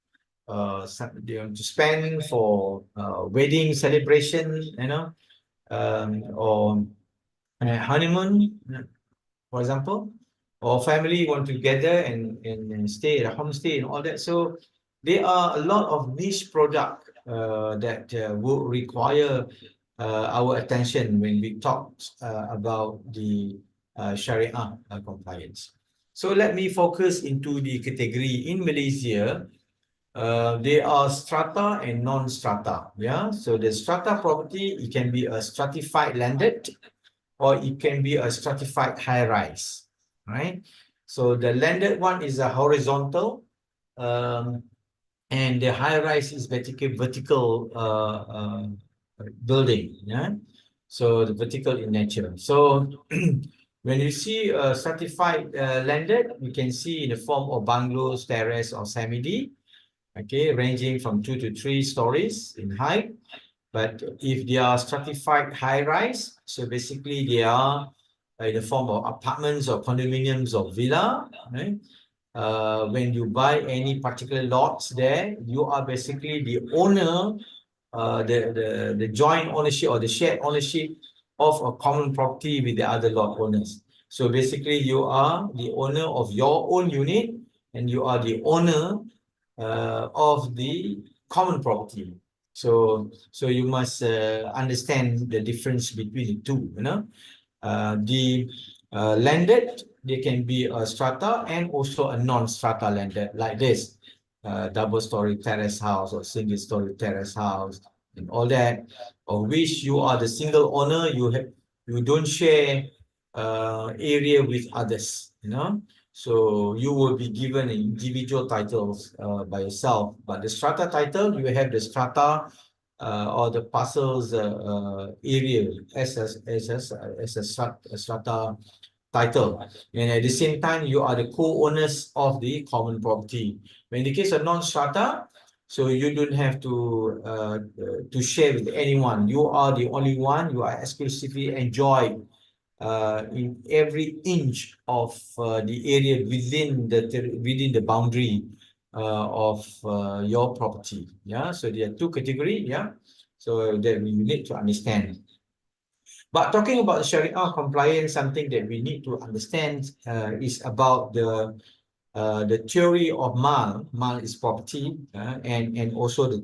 S2: They want to spend for wedding celebration, or honeymoon, for example, or family want to gather and stay at a homestay and all that. So there are a lot of niche product that will require our attention when we talk about the Sharia compliance. So let me focus into the category in Malaysia. There are strata and non-strata. Yeah, so the strata property, it can be a stratified landed, or it can be a stratified high rise, right? So the landed one is a horizontal, um, and the high rise is vertical building. Yeah, so the vertical in nature. So when you see a stratified landed, you can see in the form of bungalows, terrace, or semi-D, okay, ranging from 2 to 3 stories in height. But if they are stratified high rise, so basically they are in the form of apartments or condominiums or villa, right? When you buy any particular lots there, you are basically the owner, the joint ownership or the shared ownership of a common property with the other lot owners. So basically you are the owner of your own unit, and you are the owner of the common property. So you must understand the difference between the two. The landed, they can be a strata and also a non-strata landed, like this double-story terrace house or single-story terrace house and all that, of which you are the single owner. You don't share area with others. So you will be given individual titles by yourself. But the strata title, you have the strata or the parcels area as a strata title. And at the same time, you are the co-owners of the common property. But in the case of non-strata, so you don't have to share with anyone. You are the only one. You are exclusively enjoy in every inch of the area within the boundary of your property. Yeah, so there are two categories. Yeah, so that we need to understand. But talking about Sharia compliance, something that we need to understand is about the theory of mal. Mal is property, and also the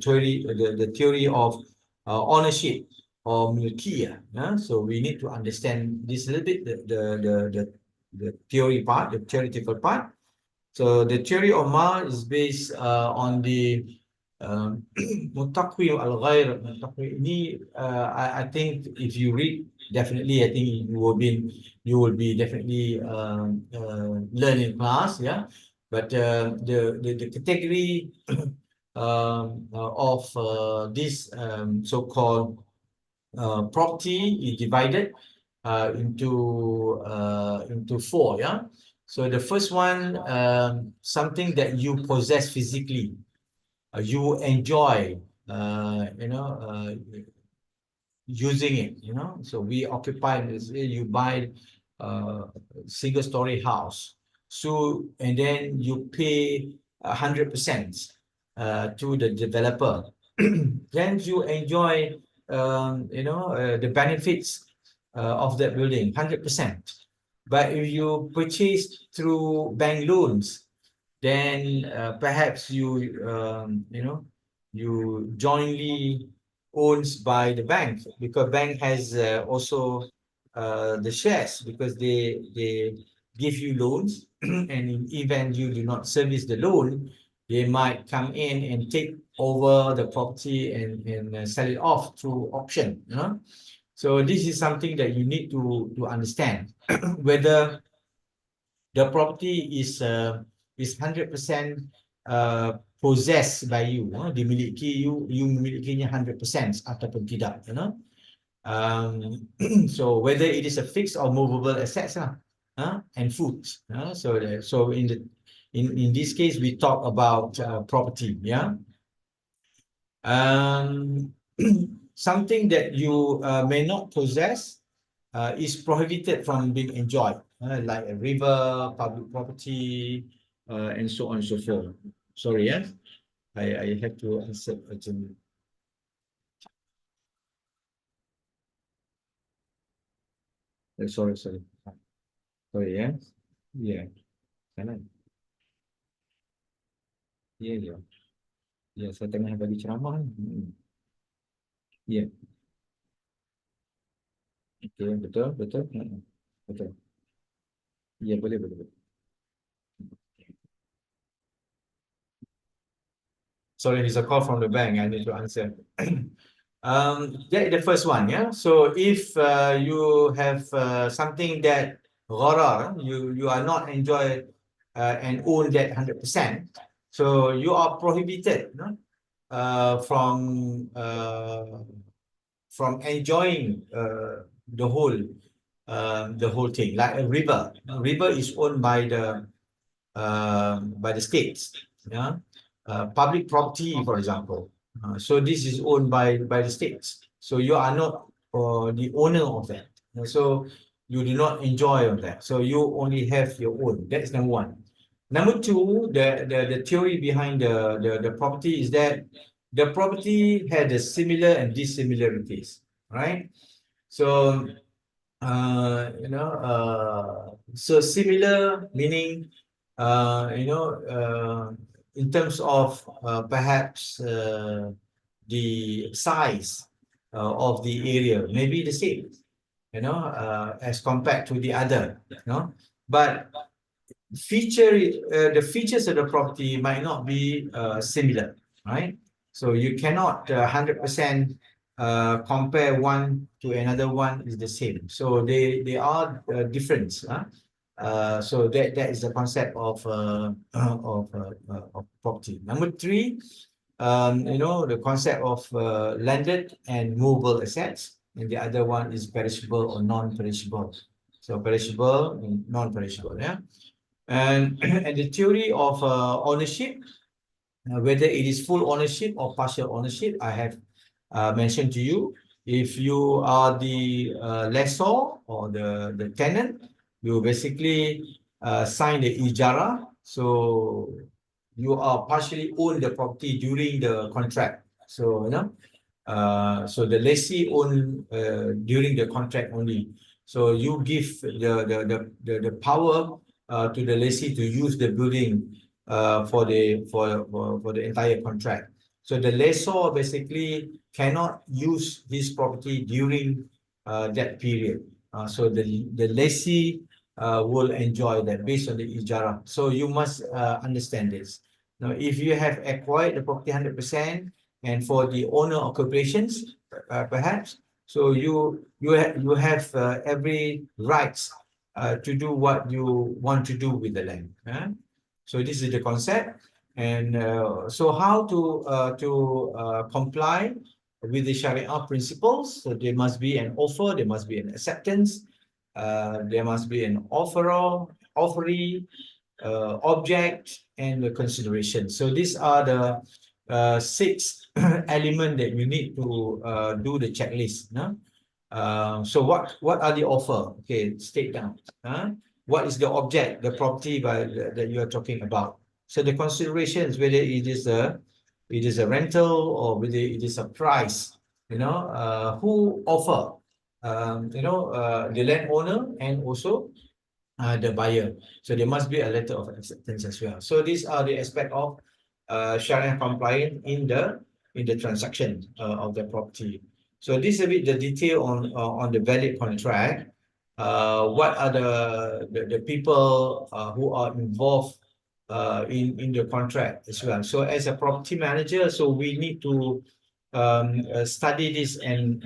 S2: theory of ownership or milkiyah. So we need to understand this a little bit, the theory part, the theoretical part. So the theory of mal is based on the Mutaqwi al-Ghair. Ini, I think if you read, definitely, I think you will be definitely learn in class, yeah. But the category of this so-called property is divided into four, yeah. So the first one, something that you possess physically, you enjoy, using it. So we occupy this. You buy a single story house, so and then you pay 100% to the developer. Then you enjoy the benefits of that building 100%. But if you purchase through bank loans, then perhaps you jointly owns by the bank, because bank has also the shares, because they give you loans and in event you do not service the loan, they might come in and take over the property and sell it off through auction. So this is something that you need to understand whether the property is 100% possessed by you, dimiliki you memilikinya 100% ataupun tidak, so whether it is a fixed or movable assets and foods, so in this case we talk about property, something that you may not possess is prohibited from being enjoyed, like a river, public property, and so on and so forth. Sorry, yes, I have to answer urgently. Sorry, sorry, yeah, yeah, kanan, ya, ya, ya, saya tengah bagi ceramah. Ya, okay, betul, betul, betul. Ya, boleh, boleh, boleh. Sorry, there's a call from the bank. I need to answer. That is the first one, yeah. So if you have something that gharar, you are not enjoy and own that 100%, so you are prohibited, from enjoying the whole thing. Like a river. A river is owned by the states, yeah. Public property, for example. So this is owned by the states. So you are not the owner of that. So you do not enjoy of that. So you only have your own. That's number one. Number two, the theory behind the property is that the property had a similar and dissimilarities, right? So so similar meaning, in terms of perhaps the size of the area may be the same, as compared to the other, but the features of the property might not be similar, right? So you cannot 100% compare one to another one is the same. So they are different. So that is the concept of property. Number three, the concept of landed and movable assets, and the other one is perishable or non-perishable. So perishable and non-perishable, yeah. And and the theory of ownership, whether it is full ownership or partial ownership, I have mentioned to you. If you are the lessor or the tenant, you basically sign the ijara. So you are partially own the property during the contract. So so the lessee own during the contract only. So you give the power to the lessee to use the building for the entire contract. So the lessor basically cannot use his property during that period. So the lessee will enjoy that based on the ijara. So you must understand this. Now, if you have acquired the property 100%, and for the owner occupations, perhaps, so you have every rights to do what you want to do with the land. So this is the concept. And so how to comply with the Sharia principles? So there must be an offer, there must be an acceptance, there must be an offeror, offeree, object, and the consideration. So these are the 6 elements that you need to do the checklist. So what are the offer? Okay, state down. What is the object, the property that you are talking about? So the considerations, whether it is a rental or whether it is a price, who offer, the landowner and also the buyer. So there must be a letter of acceptance as well. So these are the aspect of Sharia compliant in the transaction of the property. So this is a bit the detail on the valid contract. What are the people who are involved in the contract as well. So as a property manager, so we need to study this and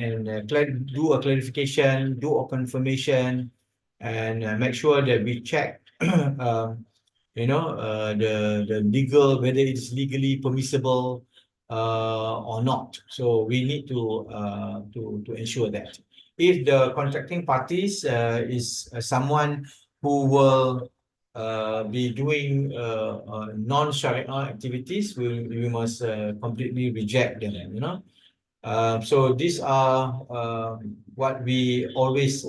S2: do a clarification, do a confirmation, and make sure that we check the legal, whether it's legally permissible or not. So we need to ensure that if the contracting parties is someone who will be doing non-Sharia activities, we must completely reject them. So these are what we always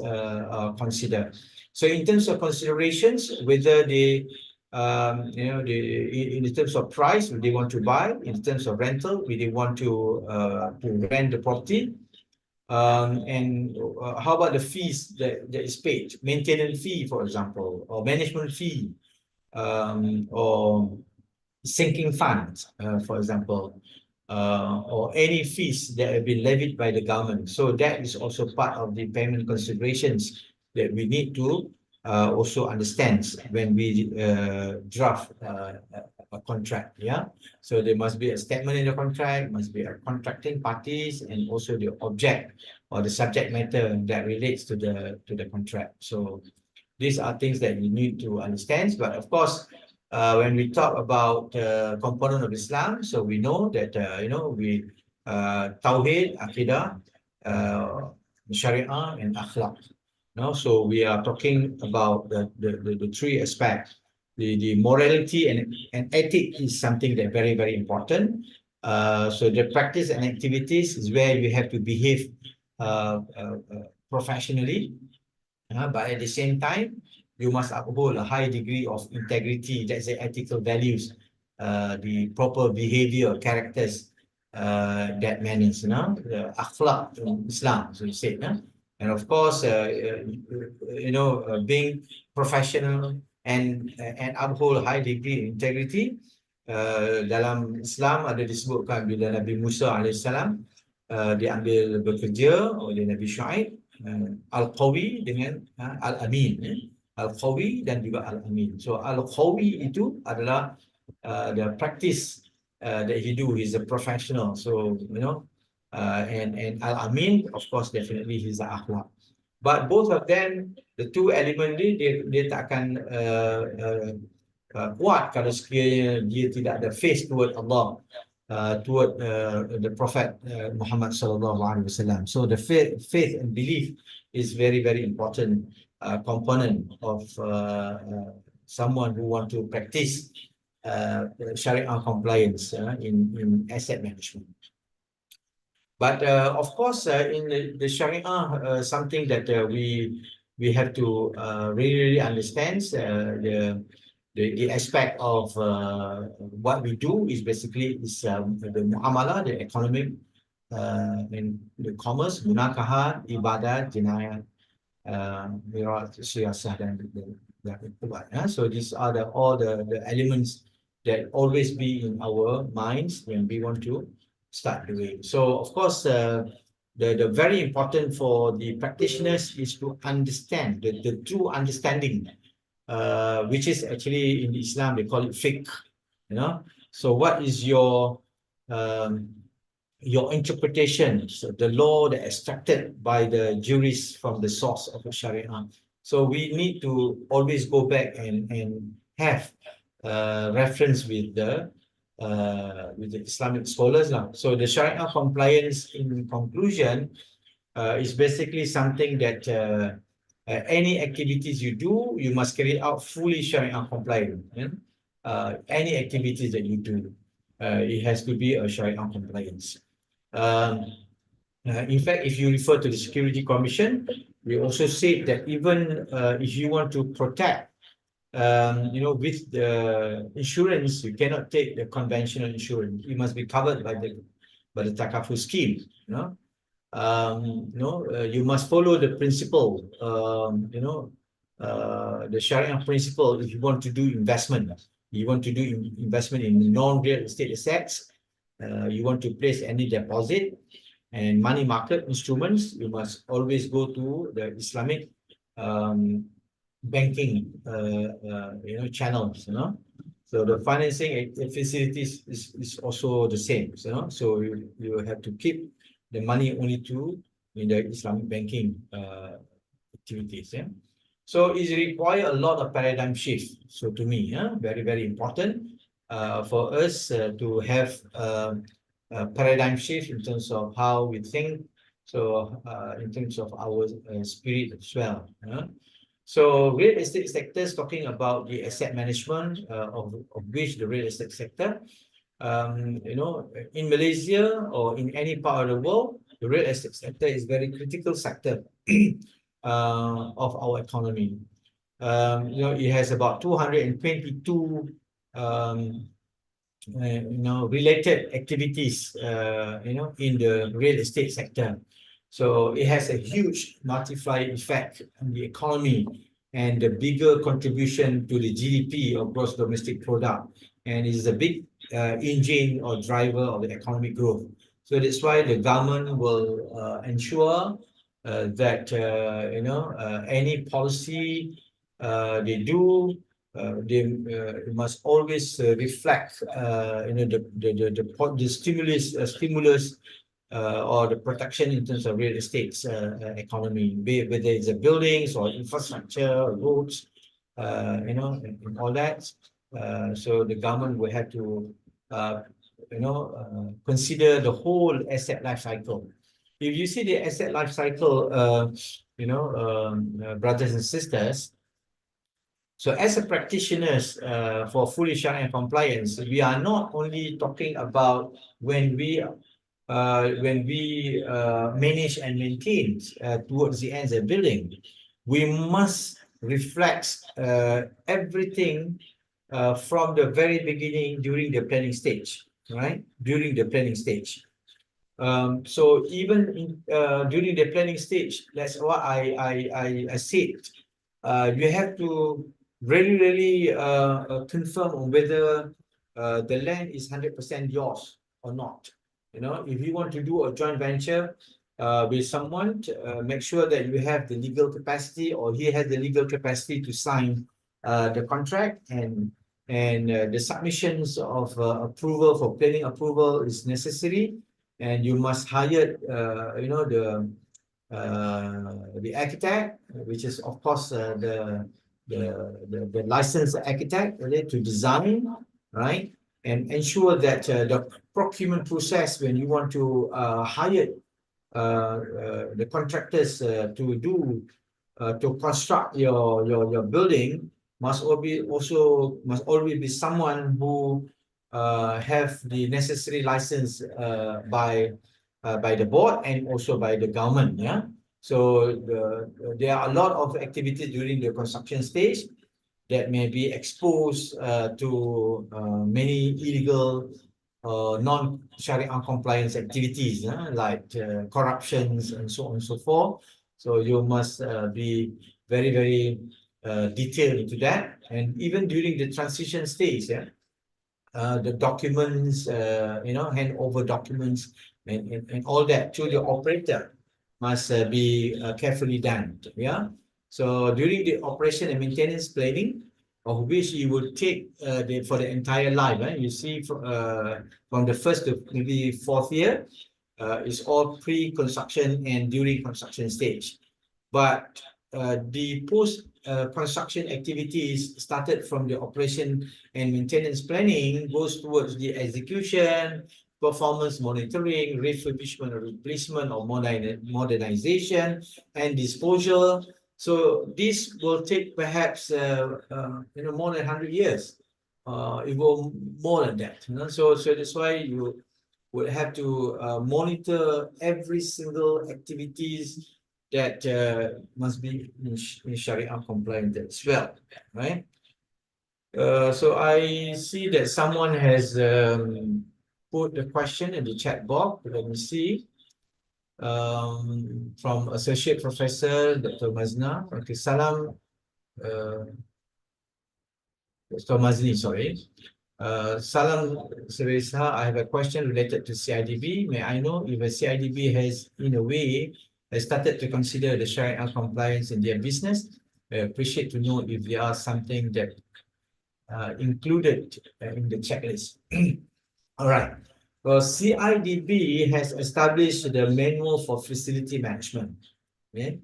S2: consider. So in terms of considerations, whether in terms of price, they want to buy, in terms of rental, they want to rent the property, and how about the fees that is paid, maintenance fee, for example, or management fee, or sinking funds, for example, or any fees that have been levied by the government. So that is also part of the payment considerations that we need to also understand when we draft a contract. Yeah. So there must be a statement in the contract, must be a contracting parties, and also the object or the subject matter that relates to the contract. So these are things that you need to understand. But of course, when we talk about component of Islam, so we know that we Tawheed, Aqidah, Sharia, and Akhlaq. So we are talking about the three aspects. The morality and ethic is something that very, very important. So the practice and activities is where you have to behave professionally, but at the same time, you must uphold a high degree of integrity, that's the ethical values, the proper behavior, characters, that manners, the akhlaq in Islam, so you say, and of course, being professional and uphold high degree of integrity. Dalam Islam ada disebutkan bila Nabi Musa alaihissalam diambil bekerja oleh Nabi Shu'aib, Al-Qawi dengan Al-Amin, Al-Qawi dan juga Al-Amin. So Al-Qawi itu adalah the practice that he do. He's a professional. So and Al-Amin, of course, definitely he's the akhlak. But both of them, the two element dia tak akan kuat kalau sekiranya dia tidak ada face toward Allah, toward the Prophet Muhammad sallallahu alaihi wasallam. So the faith and belief is very, very important component of someone who want to practice Sharia compliance in asset management. But of course, in the Sharia, something that we have to really understand the aspect of what we do is basically the muamalah, the economic and the commerce, munakahat, ibadat, jinayat, siyasah, dan so these are all the elements that always be in our minds when we want to start doing. So of course, the very important for the practitioners is to understand the true understanding, which is actually in Islam they call it fiqh. So what is your interpretation, so the law that extracted by the jurists from the source of the Sharia. So we need to always go back and have reference with the Islamic scholars now. So the Sharia compliance, in conclusion, is basically something that any activities you do, you must carry out fully Sharia compliant. Any activities that you do, it has to be a Sharia compliance. In fact, if you refer to the Security Commission, we also say that even if you want to protect, with the insurance, you cannot take the conventional insurance. You must be covered by the Takaful scheme. You must follow the principle, the Sharia principle. If you want to do investment, you want to do investment in non-real estate assets, you want to place any deposit and money market instruments, you must always go to the Islamic banking channels. So the financing facilities is also the same. So you have to keep the money only in the Islamic banking activities. So it requires a lot of paradigm shift. So to me, very, very important for us to have a paradigm shift in terms of how we think. So in terms of our spirit as well. So real estate sector is talking about the asset management of which the real estate sector. In Malaysia or in any part of the world, the real estate sector is very critical sector of our economy. It has about 222 related activities, in the real estate sector. So it has a huge multiplier effect on the economy and the bigger contribution to the GDP or gross domestic product, and is a big engine or driver of the economic growth. So that's why the government will ensure that any policy they do, they must always reflect the stimulus or the protection in terms of real estate economy, be it whether it's the buildings or infrastructure, roads, and all that. So the government will have to, consider the whole asset life cycle. If you see the asset life cycle, brothers and sisters, so as a practitioners for fully Sharia compliance, we are not only talking about when we manage and maintain towards the ends of building. We must reflect everything from the very beginning during the planning stage, right? During the planning stage. So even during the planning stage, that's what I said. You have to really confirm on whether the land is 100% yours or not. If you want to do a joint venture with someone, make sure that you have the legal capacity or he has the legal capacity to sign the contract, and the submissions of approval for planning approval is necessary, and you must hire the architect, which is of course the licensed architect, really, to design, right, and ensure that the procurement process when you want to hire the contractors to construct your building must always be someone who have the necessary license by the board and also by the government. Yeah. So there are a lot of activities during the construction stage that may be exposed to many illegal non-Sharia compliance activities, like corruptions and so on and so forth. So you must be very, very detailed into that. And even during the transition stage, the documents, handover documents and all that to the operator must be carefully done. Yeah. So during the operation and maintenance planning, of which you will take for the entire life, you see from the first to maybe fourth year, is all pre-construction and during construction stage. But the post-construction activities started from the operation and maintenance planning goes towards the execution, performance monitoring, refurbishment or replacement or modernization, and disposal. So this will take perhaps more than 100 years. It will more than that. So that's why you would have to monitor every single activities that must be in Sharia compliant as well, right? So I see that someone has put the question in the chat box. Let me see. From Associate Professor Dr. Mazna. Okay, salam. Dr. Mazni, sorry. Salam Sarisa, I have a question related to CIDB. May I know if a CIDB has, in a way, started to consider the Sharia compliance in their business? I appreciate to know if there are something that included in the checklist. All right. Well, CIDB has established the manual for facility management. Okay.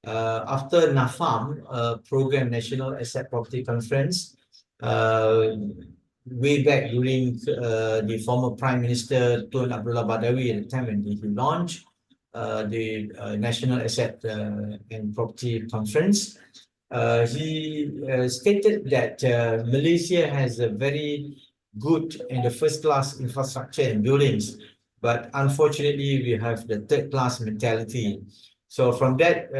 S2: after NAFAM, Program National Asset Property Conference, way back during the former Prime Minister Tun Abdullah Badawi at the time when he launched the National Asset and Property Conference, he stated that Malaysia has a very good and the first-class infrastructure and buildings, but unfortunately we have the third-class mentality. So from that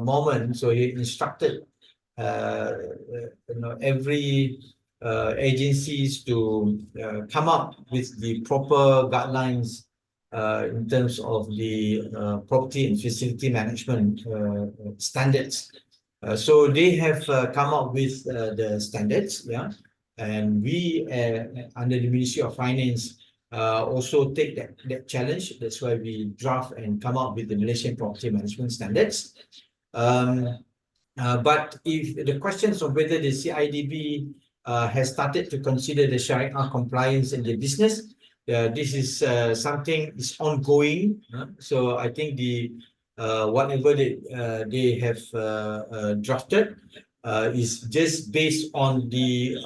S2: moment, so he instructed every agencies to come up with the proper guidelines in terms of the property and facility management standards. So they have come up with the standards, yeah, and we under the Ministry of Finance also take that challenge. That's why we draft and come up with the Malaysian Property Management Standards. But if the questions of whether the CIDB has started to consider the Sharia compliance in the business, this is something is ongoing. So I think the whatever they have drafted is just based on the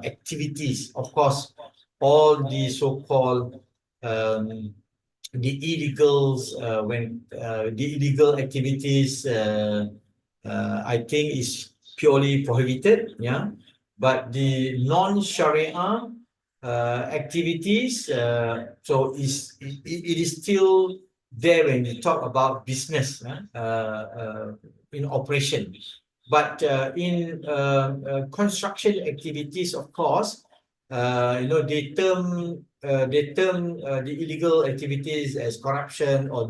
S2: activities. Of course, all the so-called the illegals when the illegal activities I think is purely prohibited, yeah. But the non-Sharia activities, so it is still there when you talk about business in operation. But in construction activities, of course, they term the illegal activities as corruption or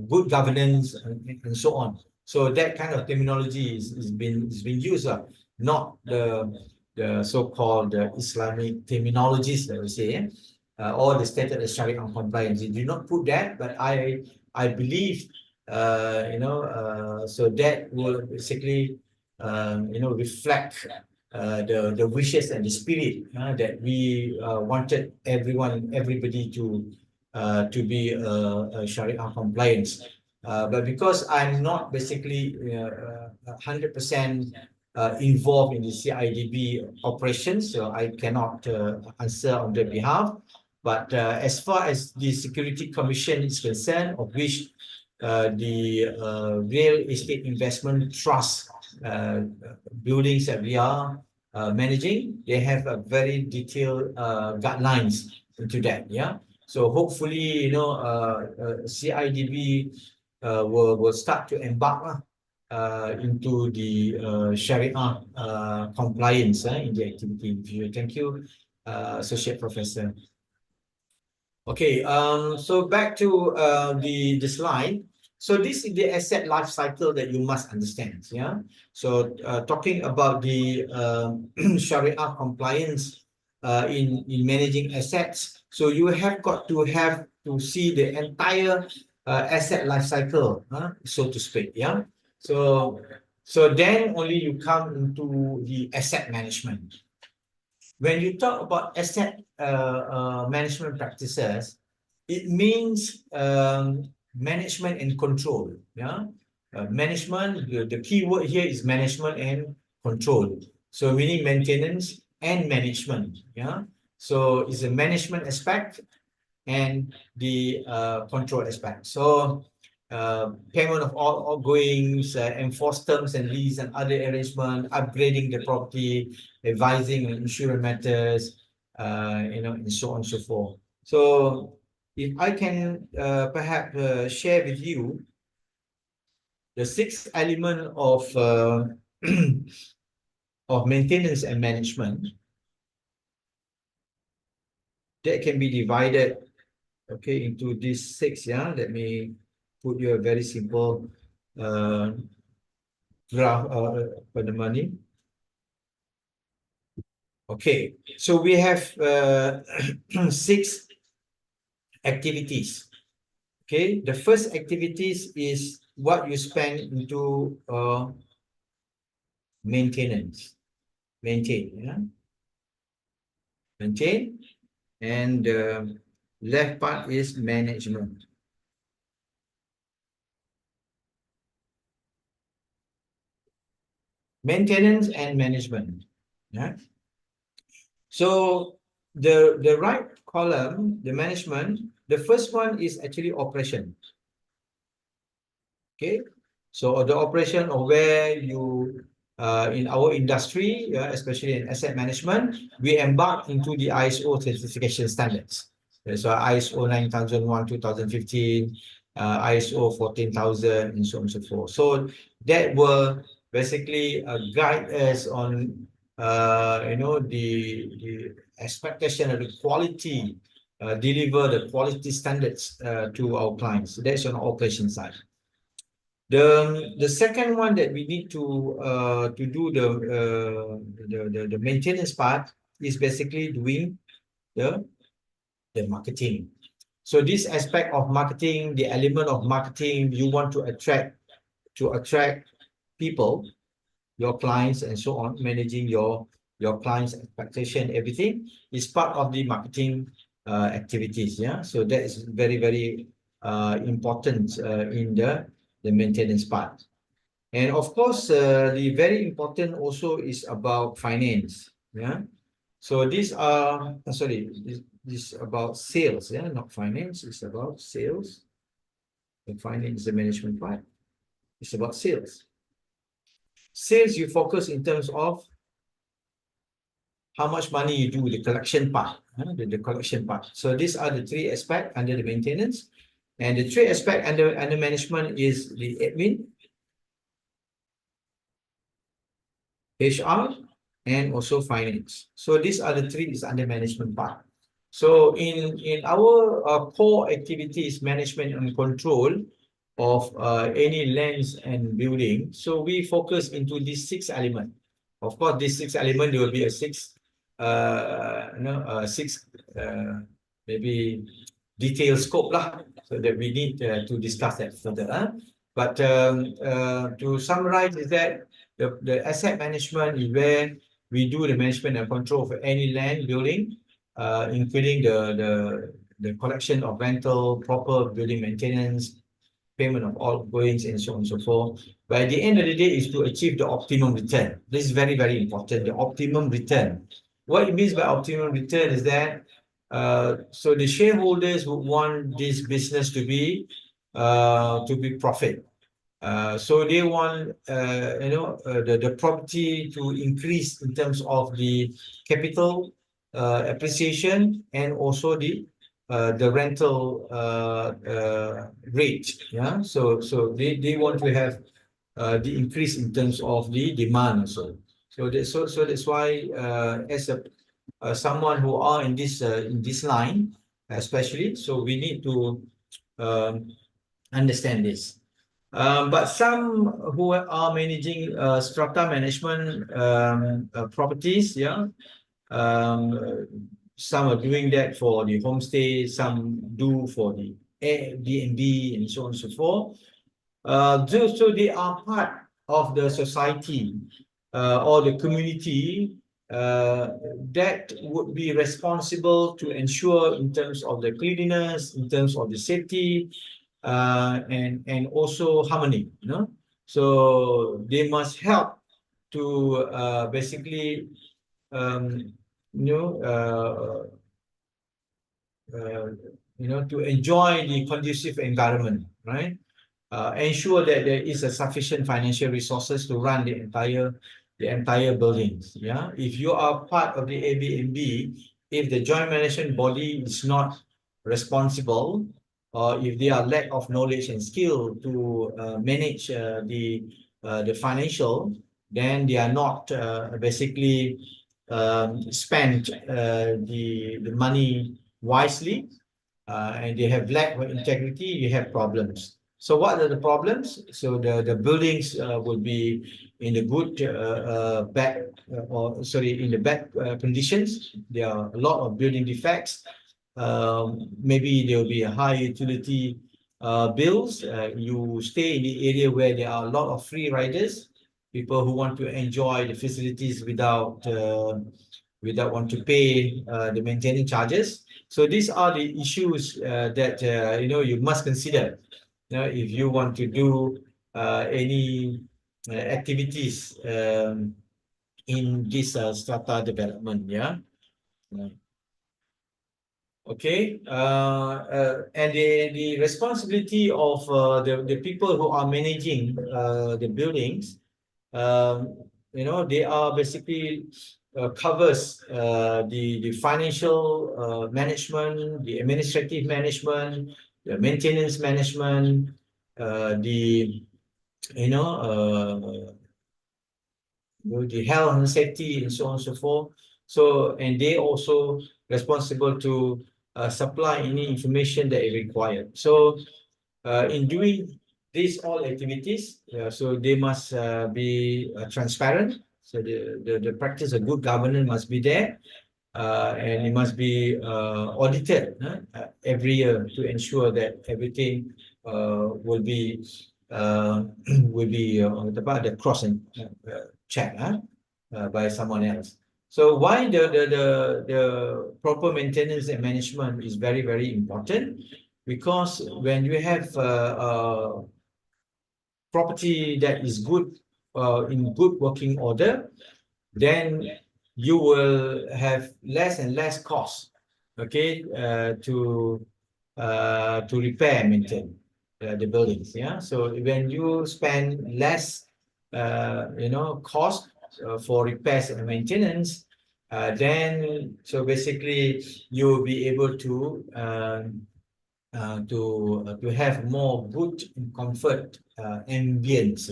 S2: good governance and so on. So that kind of terminology is been used, not the so-called Islamic terminologies, let me say, or the stated as Sharia compliance. You do not put that, but I believe so that will basically reflect the wishes and the spirit that we wanted everybody to be Sharia compliance. But because I'm not basically 100% involved in the CIDB operations, so I cannot answer on their behalf. But as far as the Security Commission is concerned, of which the Real Estate Investment Trust buildings that we are managing, they have a very detailed guidelines into that. Yeah. So hopefully, CIDB will start to embark into the Sharia compliance in the activity. Thank you, Associate Professor. Okay, so back to the slide. So this is the asset life cycle that you must understand. Yeah. So talking about the Sharia compliance in managing assets, so you have got to see the entire asset life cycle, so to speak. Yeah. So then only you come into the asset management. When you talk about asset management practices, it means management and control. Yeah, management. The key word here is management and control. So meaning maintenance and management. Yeah. So it's a management aspect and the control aspect. So payment of all outgoings, enforce terms and lease and other arrangement, upgrading the property, advising on insurance matters, and so on and so forth. So if I can perhaps share with you the 6 element of of maintenance and management that can be divided, okay, into these 6. Yeah, let me put you a very simple graph for the money. Okay, so we have 6 activities. Okay, the first activities is what you spend into maintenance. Maintain, yeah. Maintain, and the left part is management. Maintenance and management. Yeah. So the right column, the management, the first one is actually operation. Okay, so the operation of where you in our industry, especially in asset management, we embark into the ISO certification standards. So ISO 9001 2015, ISO 14,000, and so on and so forth. So that will basically guide us on the expectation of the quality, deliver the quality standards to our clients. So that's on operation side. The second one that we need to do the maintenance part is basically doing the marketing. So this aspect of marketing, the element of marketing, you want to attract people, your clients, and so on, managing your clients' expectation, everything is part of the marketing activities. Yeah, so that is very, very important in the maintenance part. And of course, the very important also is about finance. Yeah. So these are this about sales. Yeah, not finance. It's about sales. The finance is the management part. It's about sales. Sales, you focus in terms of how much money you do, the collection part, the collection part. So these are the three aspects under the maintenance. And the three aspects under management is the admin, HR, and also finance. So these are the three is under management part. So in our core activities, management and control of any lands and building, so we focus into these six elements. Of course, these six elements, there will be a six maybe detailed scope lah, so that we need to discuss that further. But to summarize is that the asset management is where we do the management and control for any land building, including the collection of rental, proper building maintenance, payment of all goings, and so on and so forth. But at the end of the day is to achieve the optimum return. This is very, very important, the optimum return. What it means by optimum return is that so the shareholders would want this business to be profit. So they want the property to increase in terms of the capital appreciation, and also the rental rate. Yeah, so they want to have the increase in terms of the demand also. So that's why as someone who are in this line, especially, so we need to understand this. But some who are managing strata management properties, yeah, some are doing that for the homestay, some do for the Airbnb, and so on and so forth. So they are part of the society or the community that would be responsible to ensure in terms of the cleanliness, in terms of the safety, and also harmony. So they must help to basically to enjoy the conducive environment, right? Ensure that there is a sufficient financial resources to run the entire buildings. Yeah, if you are part of the Airbnb, if the joint management body is not responsible, or if they are lack of knowledge and skill to manage the financial, then they are not basically spend the money wisely, and they have lack of integrity, you have problems. So what are the problems? So the buildings will be in the good bad in the bad conditions. There are a lot of building defects. Maybe there will be a high utility bills. You stay in the area where there are a lot of free riders, people who want to enjoy the facilities without want to pay the maintaining charges. So these are the issues that you must consider. If you want to do any activities in this strata development. Yeah. Okay, and the responsibility of the people who are managing the buildings, they are basically covers the financial management, the administrative management, the maintenance management, the you know the health and safety and so on and so forth. So, and they also responsible to supply any information that is required. So, in doing these all activities, so they must be transparent. So the practice of good governance must be there, and it must be audited every year to ensure that everything will be will be the cross and check by someone else. So why the proper maintenance and management is very, very important, because when you have property that is good in good working order, then you will have less and less cost, okay, to repair and maintain the buildings. Yeah, so when you spend less, cost for repairs and maintenance, then so basically you will be able to have more good and comfort ambience,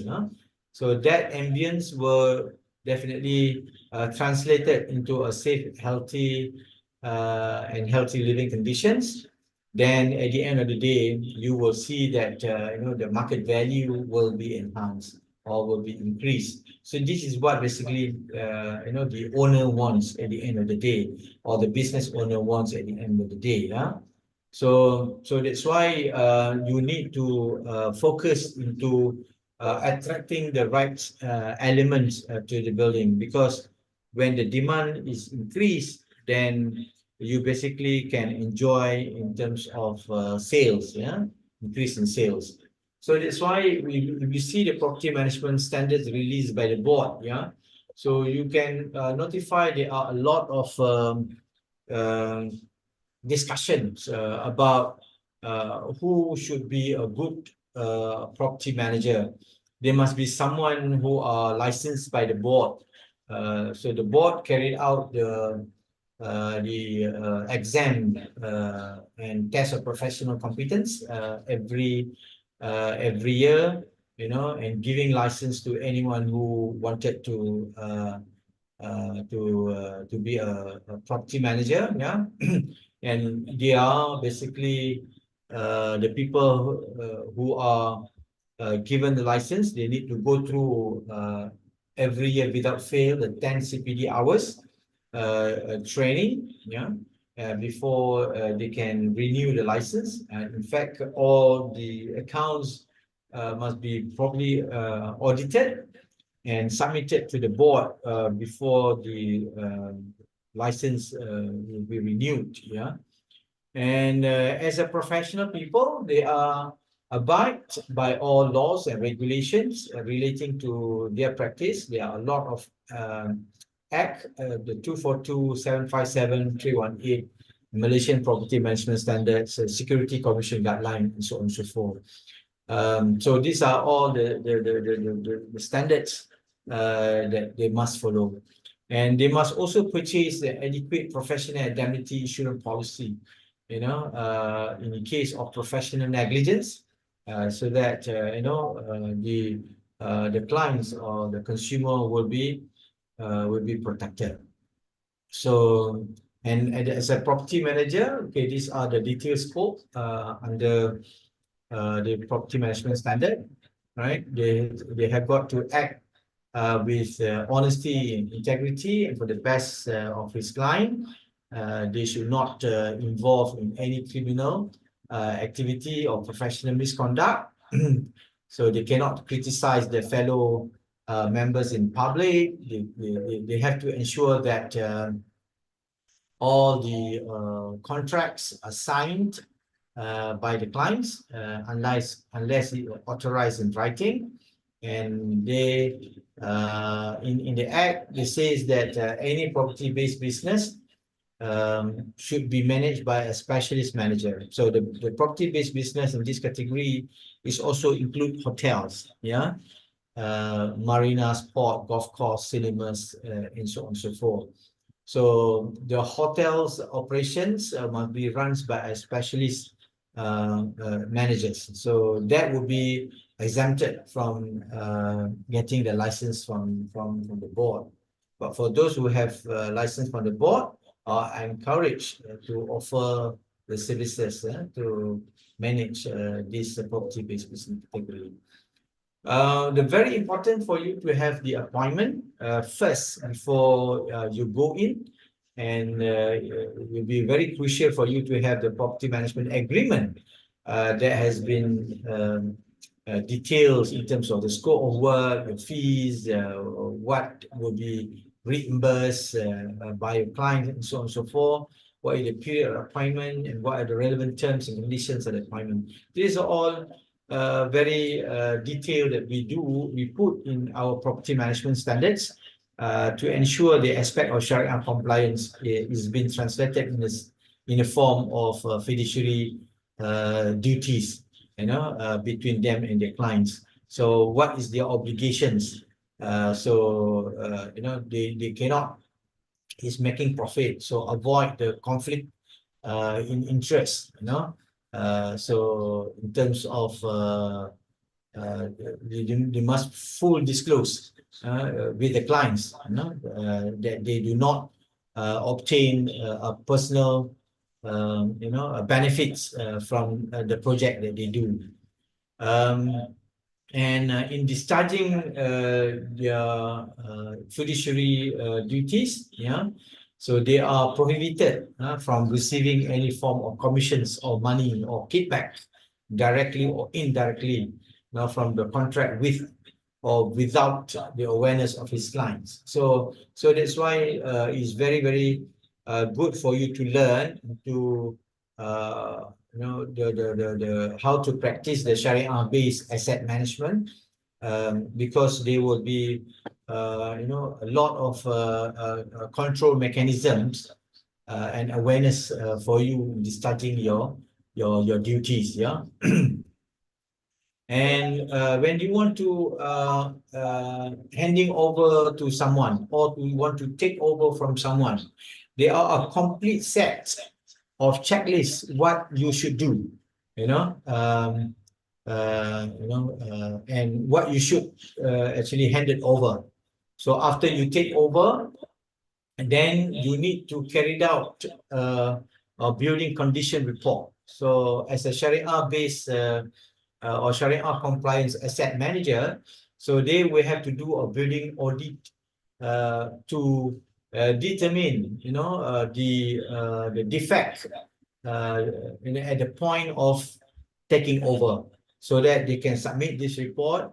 S2: so that ambience will definitely translated into a safe, healthy, and healthy living conditions. Then at the end of the day, you will see that the market value will be enhanced or will be increased. So this is what basically the owner wants at the end of the day, or the business owner wants at the end of the day. Yeah. So that's why you need to focus into attracting the right elements to the building, because when the demand is increased, then you basically can enjoy in terms of sales, yeah, increase in sales. So that's why we see the property management standards released by the board, yeah. So you can notify there are a lot of uh, discussions about who should be a good property manager. There must be someone who are licensed by the board. So the board carried out the exam and test of professional competence every year, and giving license to anyone who wanted to be a property manager, yeah. And they are basically the people who are given the license. They need to go through every year without fail the 10 CPD hours training, yeah, before they can renew the license. And in fact, all the accounts must be properly audited and submitted to the board before the license will be renewed. Yeah, and as a professional people, they are abide by all laws and regulations relating to their practice. There are a lot of Act, the 242-757-318, Malaysian Property Management Standards, Security Commission Guideline, and so on and so forth. So these are all the standards that they must follow. And they must also purchase the adequate professional indemnity insurance policy, in the case of professional negligence, so that the clients or the consumer will be protected. So, and as a property manager, okay, these are the detailed scope under the property management standard, right? They have got to act with honesty and integrity and for the best of his client. They should not involve in any criminal activity or professional misconduct. So they cannot criticize their fellow members in public. They have to ensure that all the contracts are signed by the clients, unless authorized in writing. And they in the act, it says that any property-based business should be managed by a specialist manager. So the property-based business in this category is also include hotels, yeah, marinas, port, golf course, cinemas, and so on and so forth. So the hotel's operations must be run by a specialist managers. So that would be exempted from getting the license from the board. But for those who have license from the board, are encouraged to offer the services to manage this property-based business category. The very important for you to have the appointment first before you go in, and it will be very crucial for you to have the property management agreement that has been details in terms of the scope of work, the fees, what will be reimbursed by your client, and so on and so forth. What is the period of appointment, and what are the relevant terms and conditions of the appointment? These are all very detailed that we put in our property management standards to ensure the aspect of Sharia compliance is being translated in a form of fiduciary duties, between them and their clients. So what is their obligations? They cannot is making profit, so avoid the conflict in interest, so in terms of they must full disclose with the clients, that they do not obtain a personal benefits from the project that they do. And in discharging their fiduciary duties, so they are prohibited from receiving any form of commissions or money or kickback, directly or indirectly, from the contract with or without the awareness of his clients. So that's why it's very, very good for you to learn to the how to practice the Sharia-based asset management, because there will be a lot of control mechanisms and awareness for you discharging your duties, And when you want to handing over to someone, or you want to take over from someone, there are a complete set of checklists what you should do, and what you should actually hand it over. So after you take over, and then you need to carry out a building condition report. So as a Sharia-based or Sharia compliance asset manager, so they will have to do a building audit to determine, the defect at the point of taking over, so that they can submit this report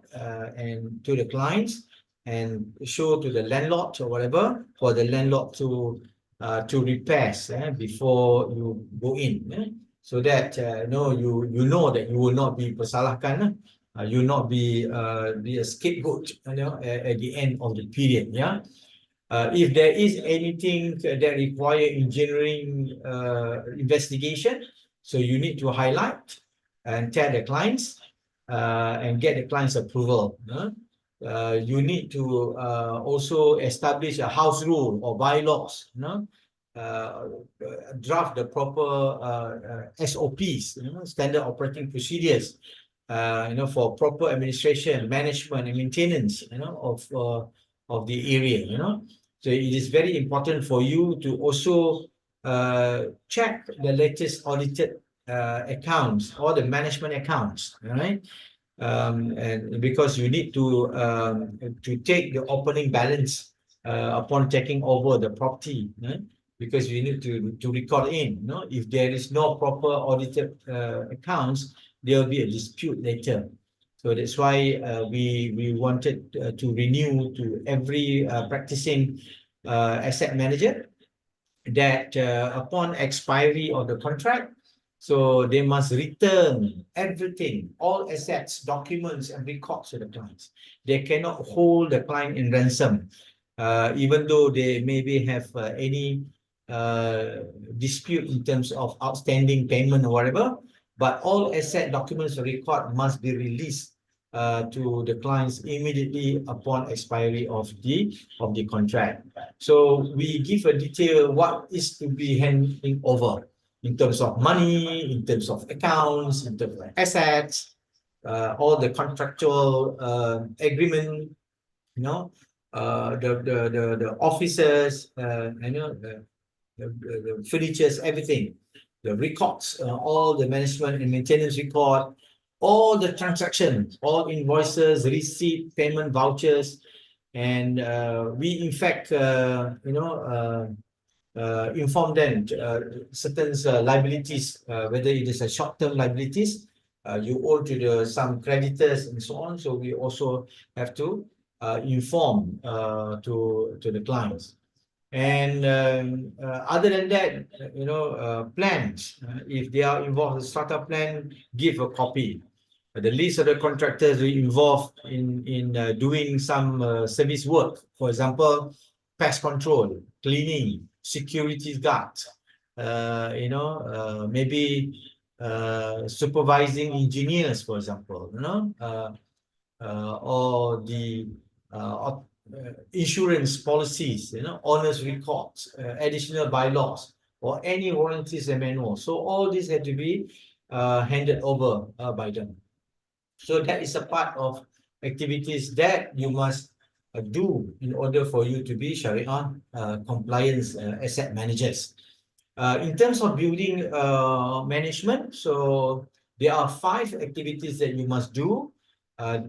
S2: and to the clients and show to the landlord or whatever, for the landlord to repairs before you go in, so that you know that you will not be persalahkan, you will not be a scapegoat, at the end of the period. If there is anything that require engineering investigation, so you need to highlight and tell the clients and get the client's approval. You need to also establish a house rule or bylaws, draft the proper SOPs, standard operating procedures, for proper administration, management, and maintenance, of the area, So it is very important for you to also check the latest audited accounts or the management accounts, all right? And because you need to take the opening balance upon taking over the property, because you need to record in. If there is no proper audited accounts, there will be a dispute later. So that's why we wanted to renew to every practicing asset manager that upon expiry of the contract, So they must return everything, all assets, documents, and records to the clients. They cannot hold the client in ransom, even though they maybe have any dispute in terms of outstanding payment or whatever. But all asset, documents, or record must be released to the clients immediately upon expiry of the contract. So we give a detail what is to be handing over in terms of money, in terms of accounts, in terms of assets, all the contractual agreement, you know, the offices, the furnitures, everything, the records, all the management and maintenance record, all the transactions, all invoices, receipt, payment vouchers, and we in fact, inform them certain liabilities, whether it is a short-term liabilities you owe to some creditors and so on. So we also have to inform to the clients. And other than that, plans, if they are involved in startup plan, give a copy. The list of the contractors we involved in doing some service work, for example, pest control, cleaning, security guards, maybe supervising engineers, for example, or the insurance policies, honors records, additional bylaws, or any warranties and manuals. So all these had to be handed over by them. So that is a part of activities that you must do in order for you to be Sharia compliance asset managers. In terms of building management, so there are 5 activities that you must do.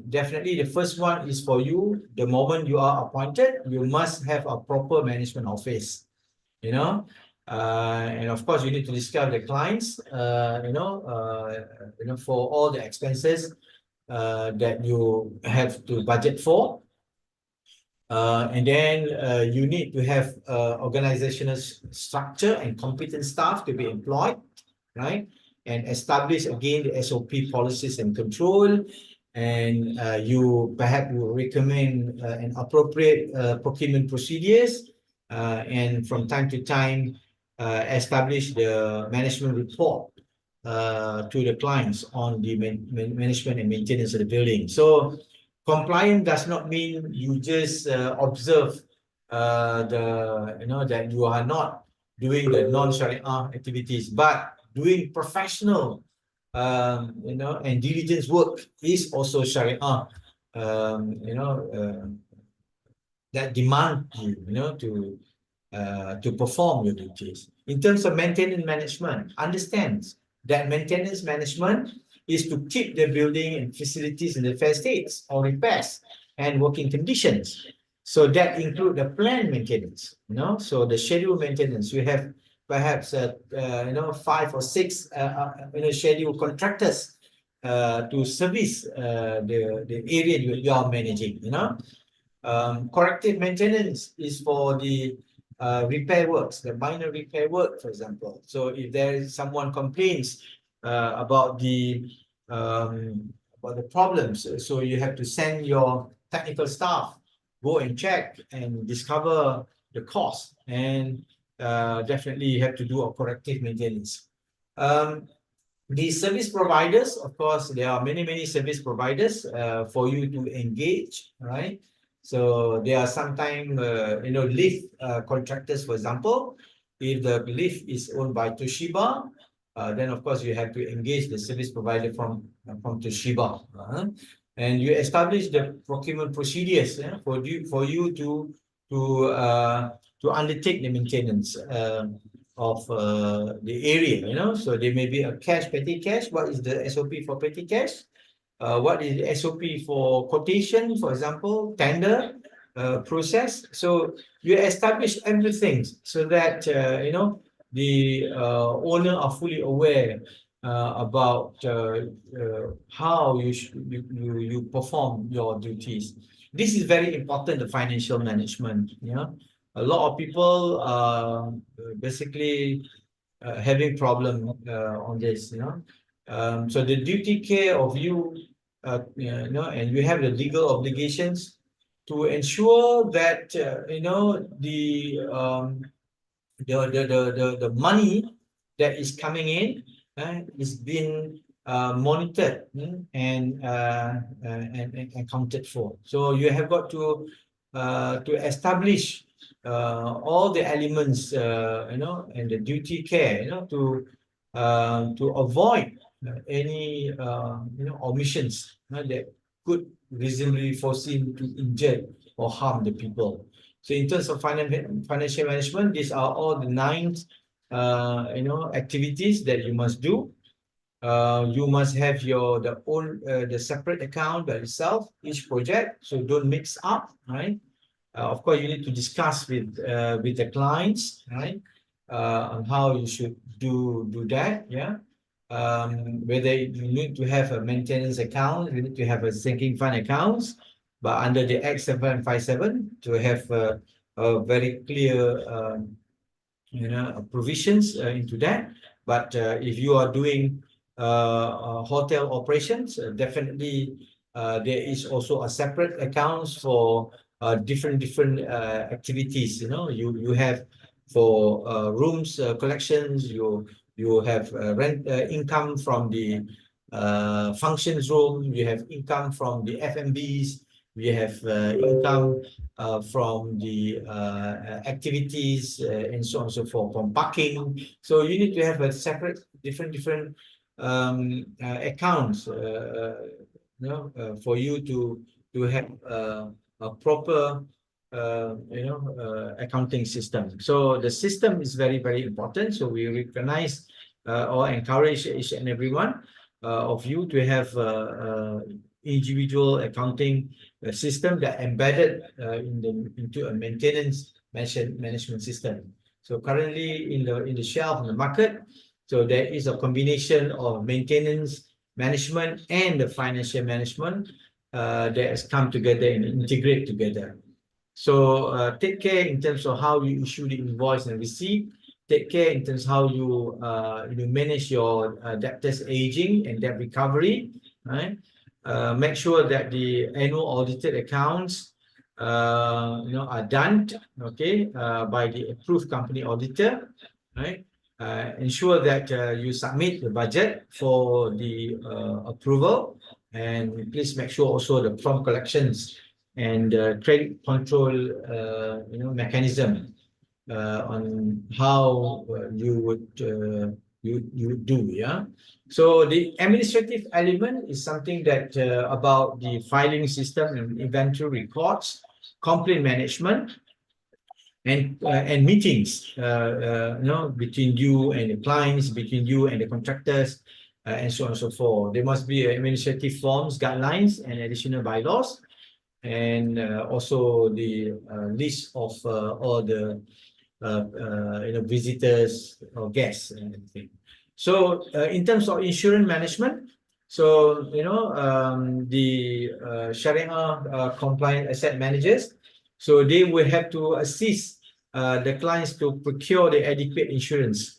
S2: Definitely the first one is for you, the moment you are appointed, you must have a proper management office, and of course you need to discuss the clients, for all the expenses that you have to budget for. And then you need to have organizational structure and competent staff to be employed, right? And establish again the SOP policies and control. And you perhaps will recommend an appropriate procurement procedures, and from time to time establish the management report to the clients on the management and maintenance of the building. So compliant does not mean you just observe that you are not doing the non-Sharia activities, but doing professional and diligence work is also Sharia that demand you to perform your duties. In terms of maintenance management, understands that maintenance management is to keep the building and facilities in the fair states or repairs and working conditions. So that include the planned maintenance, so the scheduled maintenance. We have perhaps 5 or 6 scheduled contractors to service the area you are managing. Corrective maintenance is for the repair works, the minor repair work, for example. So if there is someone complains about the problems, so you have to send your technical staff go and check and discover the cause, and definitely you have to do a corrective maintenance. The service providers, of course, there are many service providers for you to engage, right? So there are sometimes, lift contractors, for example. If the lift is owned by Toshiba, then of course you have to engage the service provider from Toshiba, and you establish the procurement procedures for you to undertake the maintenance of the area. So there may be a petty cash. What is the SOP for petty cash? What is the SOP for quotation, for example, tender process? So you establish everything so that the owner are fully aware about how you perform your duties. This is very important, the financial management. A lot of people basically having problem on this, so the duty care of you, and you have the legal obligations to ensure that the money that is coming in is being monitored, and accounted for. So you have got to establish all the elements, and the duty care, to avoid any omissions that could reasonably foreseen to injure or harm the people. So in terms of financial management, these are all the 9 activities that you must do. You must have the separate account by itself, each project, so don't mix up, right? Of course, you need to discuss with the clients, right, on how you should do that, yeah. Whether you need to have a maintenance account, you need to have a sinking fund accounts, but under the Act 757 to have a very clear provisions into that. But if you are doing hotel operations, definitely there is also a separate accounts for different activities. You have for rooms collections, you have rent income from the functions room, you have income from the F&Bs, we have income from the activities, and so on and so forth, from parking. So you need to have a separate different accounts, for you to have a proper accounting system. So the system is very important. So we recognize or encourage each and everyone of you to have individual accounting system that embedded into a maintenance management system. So currently in the shelf in the market, so there is a combination of maintenance management and the financial management that has come together and integrate together. So take care in terms of how you issue the invoice and receipt. Take care in terms of how you manage your debtors aging and debt recovery, right? Make sure that the annual audited accounts are done, okay, by the approved company auditor, right? Ensure that you submit the budget for the approval, and please make sure also the prompt collections and credit control mechanism on how you would you do, yeah. So the administrative element is something that about the filing system and inventory records, complaint management, and meetings, between you and the clients, between you and the contractors, and so on and so forth. There must be administrative forms, guidelines, and additional bylaws, and also the list of all the visitors or guests and everything. So in terms of insurance management, so the Sharia compliant asset managers, so they will have to assist the clients to procure the adequate insurance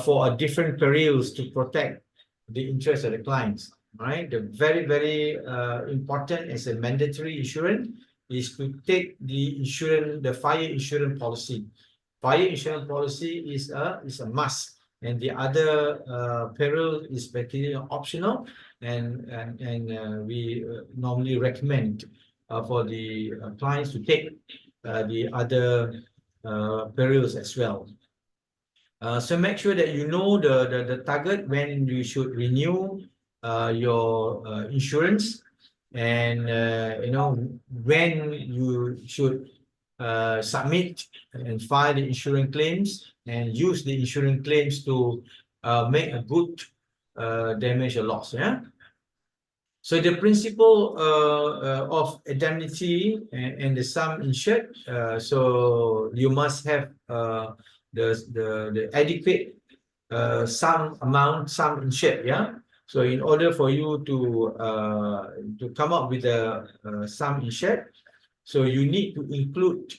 S2: for different perils to protect the interests of the clients. Right, the very important as a mandatory insurance is to take the insurance, the fire insurance policy. Fire insurance policy is a must, and the other peril is basically optional, and we normally recommend for the clients to take the other perils as well. So make sure that you know the target when you should renew your insurance, and when you should submit and file the insurance claims, and use the insurance claims to make a good damage or loss. Yeah. So the principle of indemnity and the sum insured. So you must have the adequate sum insured. Yeah. So in order for you to come up with a sum insured, so you need to include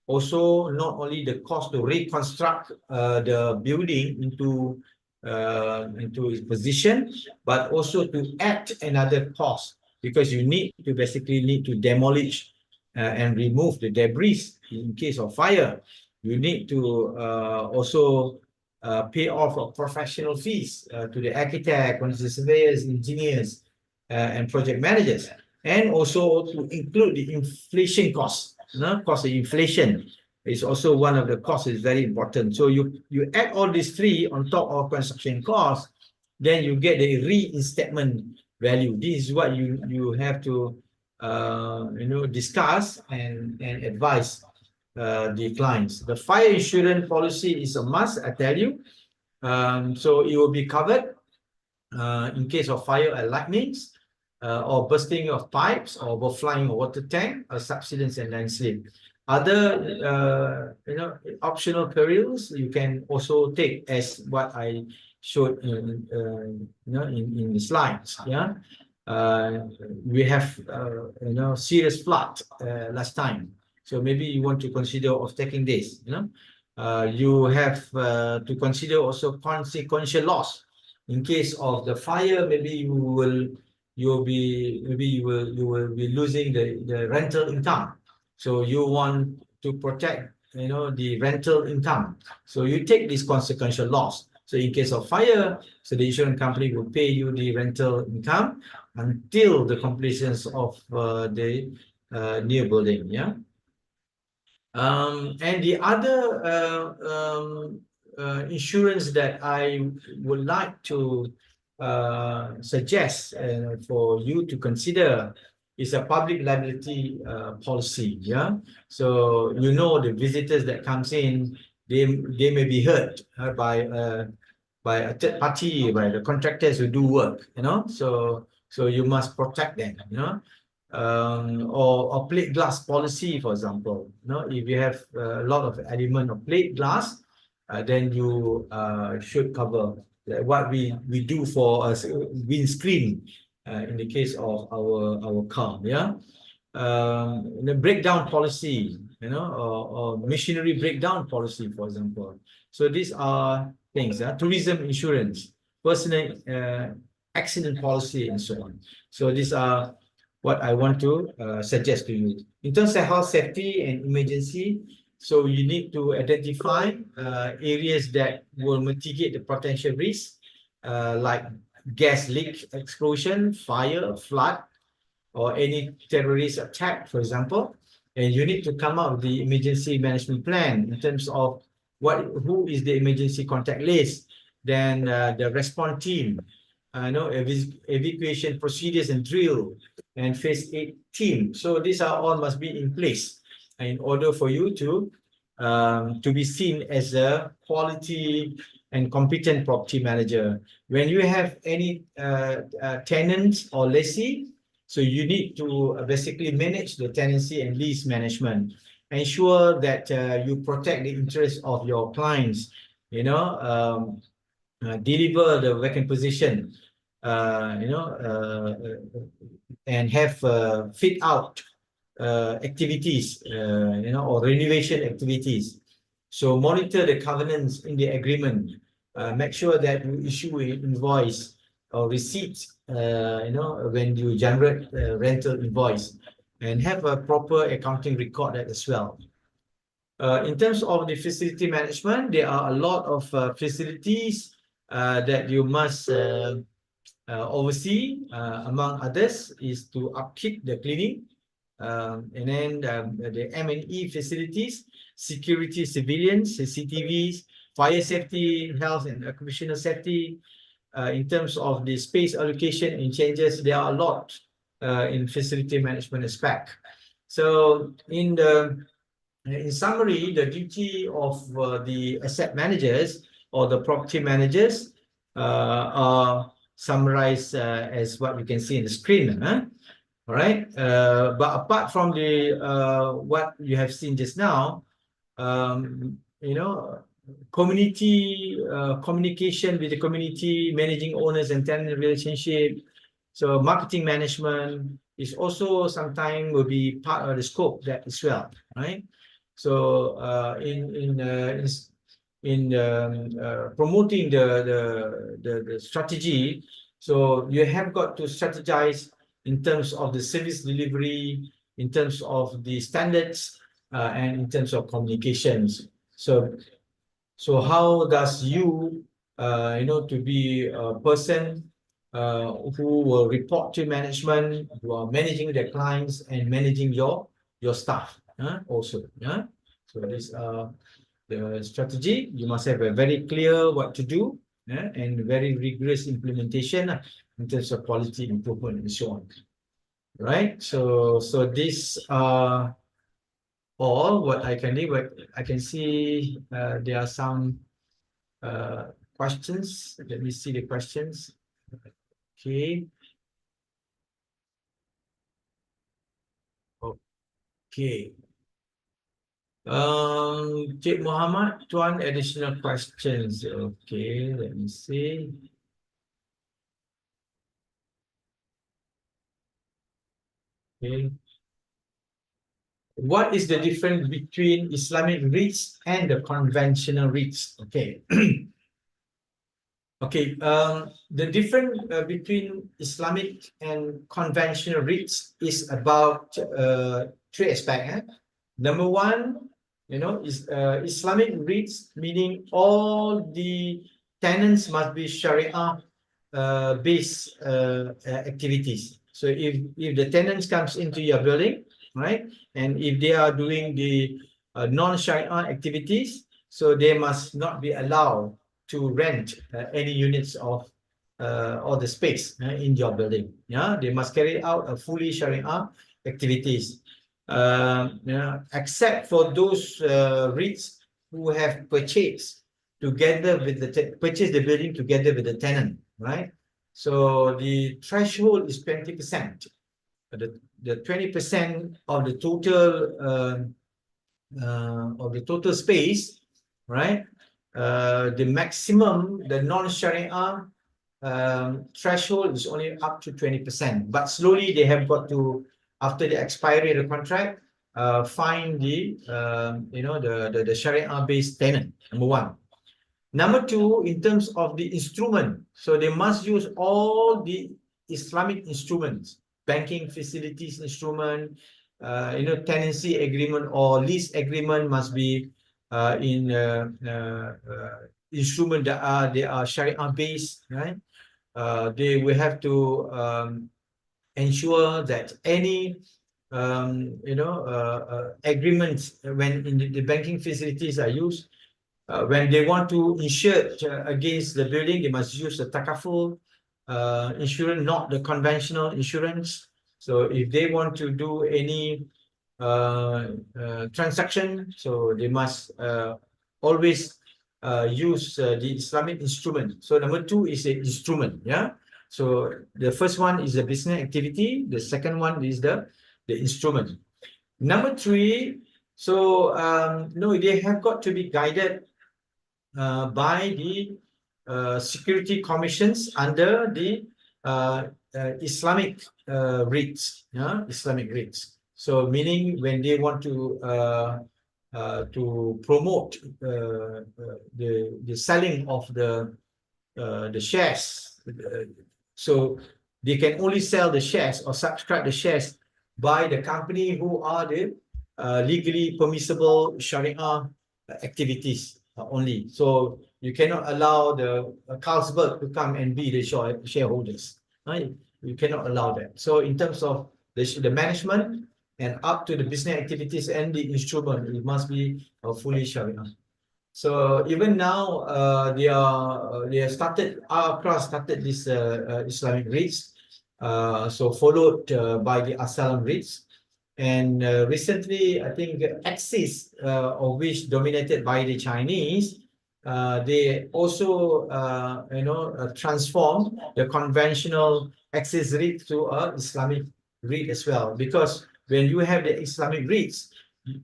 S2: also not only the cost to reconstruct the building into its position, but also to add another cost, because you need to demolish and remove the debris in case of fire. You need to also pay off of professional fees to the architect, quantity surveyors, engineers, and project managers, and also to include the inflation costs. Cost of inflation is also one of the costs, is very important. So you add all these three on top of construction costs, then you get the reinstatement value. This is what you have to discuss and advise the clients. The fire insurance policy is a must, I tell you. So it will be covered in case of fire and lightnings, or bursting of pipes, or overflowing of water tank, or subsidence and landslip. Other optional perils you can also take, as what I showed in the slides. We have serious flood last time, so maybe you want to consider of taking this. You have to consider also consequential loss in case of the fire. Maybe you will be losing the rental income, so you want to protect the rental income, so you take this consequential loss. So in case of fire, so the insurance company will pay you the rental income until the completion of the new building. And the other insurance that I would like to suggest for you to consider is a public liability policy. So the visitors that comes in, they may be hurt by a third party, by the contractors who do work. So you must protect them. Or plate glass policy, for example. If you have a lot of element of plate glass, then you should cover what we do for a windscreen in the case of our car. The breakdown policy, or machinery breakdown policy, for example. So these are things. Tourism insurance, personal accident policy, and so on. So these are what I want to suggest to you. In terms of health safety and emergency, so you need to identify areas that will mitigate the potential risks, like gas leak, explosion, fire, flood, or any terrorist attack, for example. And you need to come up with the emergency management plan in terms of who is the emergency contact list, then the response team, evacuation procedures and drill, and phase 8 team. So these are all must be in place in order for you to be seen as a quality and competent property manager. When you have any tenants or lessee, so you need to basically manage the tenancy and lease management. Ensure that you protect the interests of your clients, deliver the vacant position, and have fit out activities, or renovation activities. So monitor the covenants in the agreement. Make sure that you issue an invoice or receipt, when you generate rental invoice, and have a proper accounting record as well. In terms of the facility management, there are a lot of facilities that you must oversee. Among others is to upkeep the cleaning, and then the M&E facilities, security, civilians, CCTVs, fire safety, health and occupational safety. In terms of the space allocation and changes, there are a lot in facility management aspect. So in summary, the duty of the asset managers or the property managers are summarized as what you can see in the screen. All right. But apart from the what you have seen just now, community communication with the community, managing owners and tenant relationship. So marketing management is also sometimes will be part of the scope that as well, right? So in promoting the strategy, so you have got to strategize in terms of the service delivery, in terms of the standards, and in terms of communications. So how does you, to be a person who will report to management, who are managing their clients and managing your staff also. So this the strategy. You must have a very clear what to do and very rigorous implementation in terms of quality improvement and so on. Right. So this all what I can do, but I can see there are some questions. Let me see the questions. Okay. Okay. Cik Muhammad, Tuan, additional questions. Okay, let me see. Okay. What is the difference between Islamic REITs and the conventional REITs? Okay. Okay, the difference between Islamic and conventional REITs is about three aspects. Number one, is Islamic REITs, meaning all the tenants must be Sharia based activities. So if the tenants comes into your building, right, and if they are doing the non-Sharia activities, so they must not be allowed to rent any units of or the space in your building. Yeah, they must carry out a fully Sharia activities. Except for those REITs who have purchased together with purchase the building together with the tenant, right? So the threshold is 20%. The 20% of the total space, right? The maximum, the non-Sharia threshold is only up to 20%. But slowly they have got to, after the expiry of the contract, find the the Sharia-based tenant. Number one. Number two, in terms of the instrument, so they must use all the Islamic instruments, banking facilities instrument, tenancy agreement or lease agreement must be in instrument that they are Sharia based, right? They will have to ensure that any agreements when in the banking facilities are used. When they want to insure against the building, they must use the takaful insurance, not the conventional insurance. So if they want to do any transaction, so they must always use the Islamic instrument. So number two is the instrument. Yeah. So the first one is the business activity. The second one is the instrument. Number three, so no, they have got to be guided by the security commissions under the Islamic REITs, Islamic REITs. So meaning when they want to promote the selling of the shares, so they can only sell the shares or subscribe the shares by the company who are the legally permissible Sharia activities only. So you cannot allow the Carlsberg to come and be the shareholders. Right? You cannot allow that. So in terms of the management and up to the business activities and the instrument, it must be fully Sharia. So even now, they have started, across started this Islamic REITs, so followed by the Asylum REITs. And recently, I think Axis, of which dominated by the Chinese, they also, transformed the conventional Axis REIT to a Islamic REIT as well. Because when you have the Islamic REITs,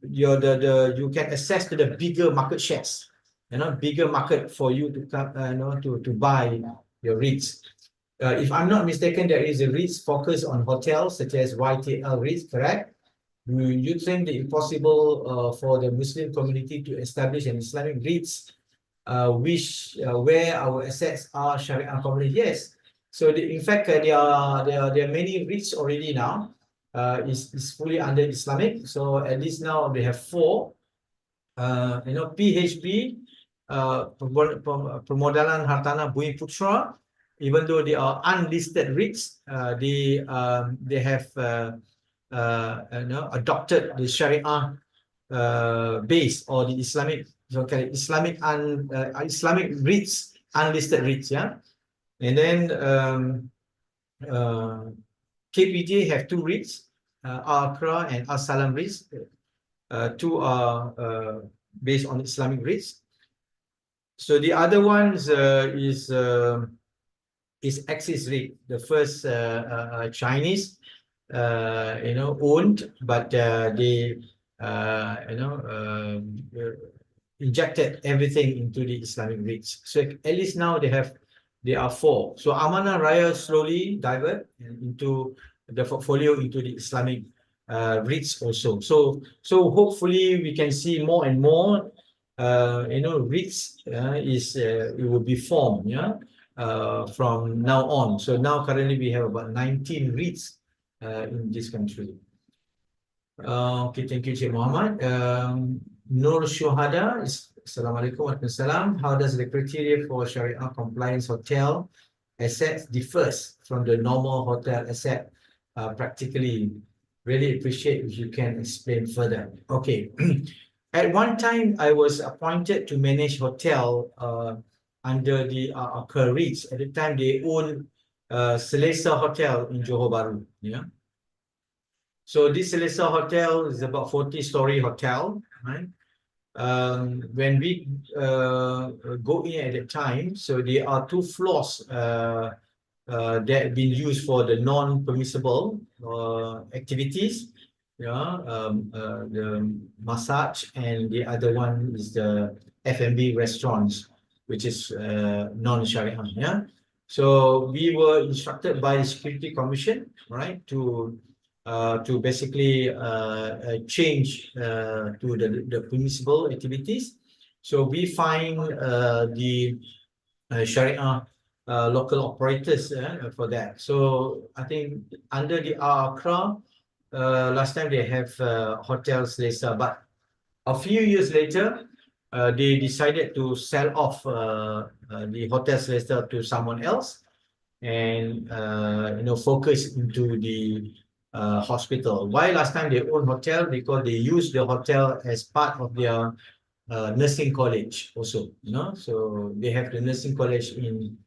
S2: you can access to the bigger market shares, bigger market for you to come, to buy your REITs. If I'm not mistaken, there is a REITs focus on hotels such as YTL REITs, correct? Do you think the impossible for the Muslim community to establish an Islamic REITs where our assets are Sharia compliant? Yes. So in fact, there are many REITs already now. Is fully under Islamic. So at least now they have four. PHB, Permodalan Hartanah Bumi Putra, even though they are unlisted REITs, they have adopted the Sharia base or the Islamic, Islamic REITs, unlisted REITs, yeah. And then KPJ have two REITs, Al-Akra and Al-Salam REITs. Two are based on Islamic REITs. So the other ones is Axis REIT, the first Chinese owned, but they injected everything into the Islamic REITs. So at least now there are four. So Amanah Raya slowly divert into the portfolio into the Islamic REITs also. So hopefully we can see more and more REITs it will be formed, yeah, from now on. So now currently we have about 19 REITs in this country. Okay, thank you, Cik Muhammad. Nur Shuhada, Assalamualaikum warahmatullahi. How does the criteria for Sharia compliance hotel assets differs from the normal hotel asset practically? Really appreciate if you can explain further. Okay. At one time, I was appointed to manage hotel under the Akra REITs. At the time, they own Selesa Hotel in Johor Bahru. Yeah. So this Selesa Hotel is about 40-story hotel, right? When we go in at the time, so there are two floors that have been used for the non-permissible activities. Yeah, the massage, and the other one is the F&B restaurants, which is non-Sharia. Yeah, so we were instructed by the Security Commission, right, to basically change to the permissible activities. So we find the Sharia local operators for that. So I think under the Accra, last time they have Hotel Selesa, but a few years later, they decided to sell off the Hotel Selesa to someone else, and focus into the hospital. Why last time they own hotel? Because they use the hotel as part of their nursing college also. So they have the nursing college in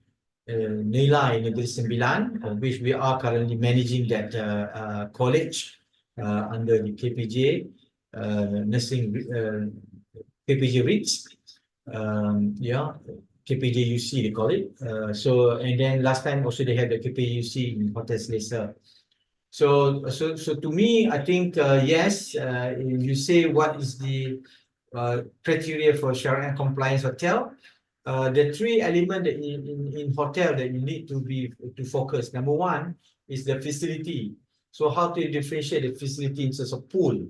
S2: Nilai Negeri Sembilan, of which we are currently managing that college under the KPJ nursing KPJ REITs. Yeah, KPJUC they call it. And then last time also they had the KPJUC in Hotel Selesa. So to me, I think yes, you say what is the criteria for Sharia compliance hotel. The three elements in hotel that you need to focus. Number one is the facility. So how to differentiate the facility in terms of pool,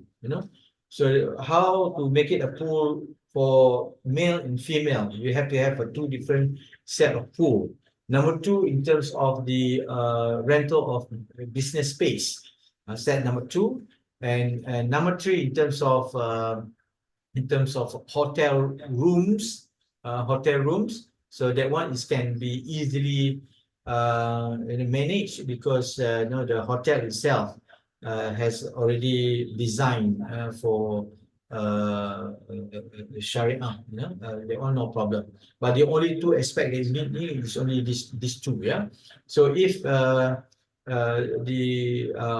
S2: So how to make it a pool for male and female? You have to have a two different set of pool. Number two, in terms of the rental of business space, set number two, and number three, in terms of hotel rooms, So that one can be easily managed because the hotel itself has already designed for Sharia. That one no problem. But the only two aspects that you need is only these two. Yeah. So if the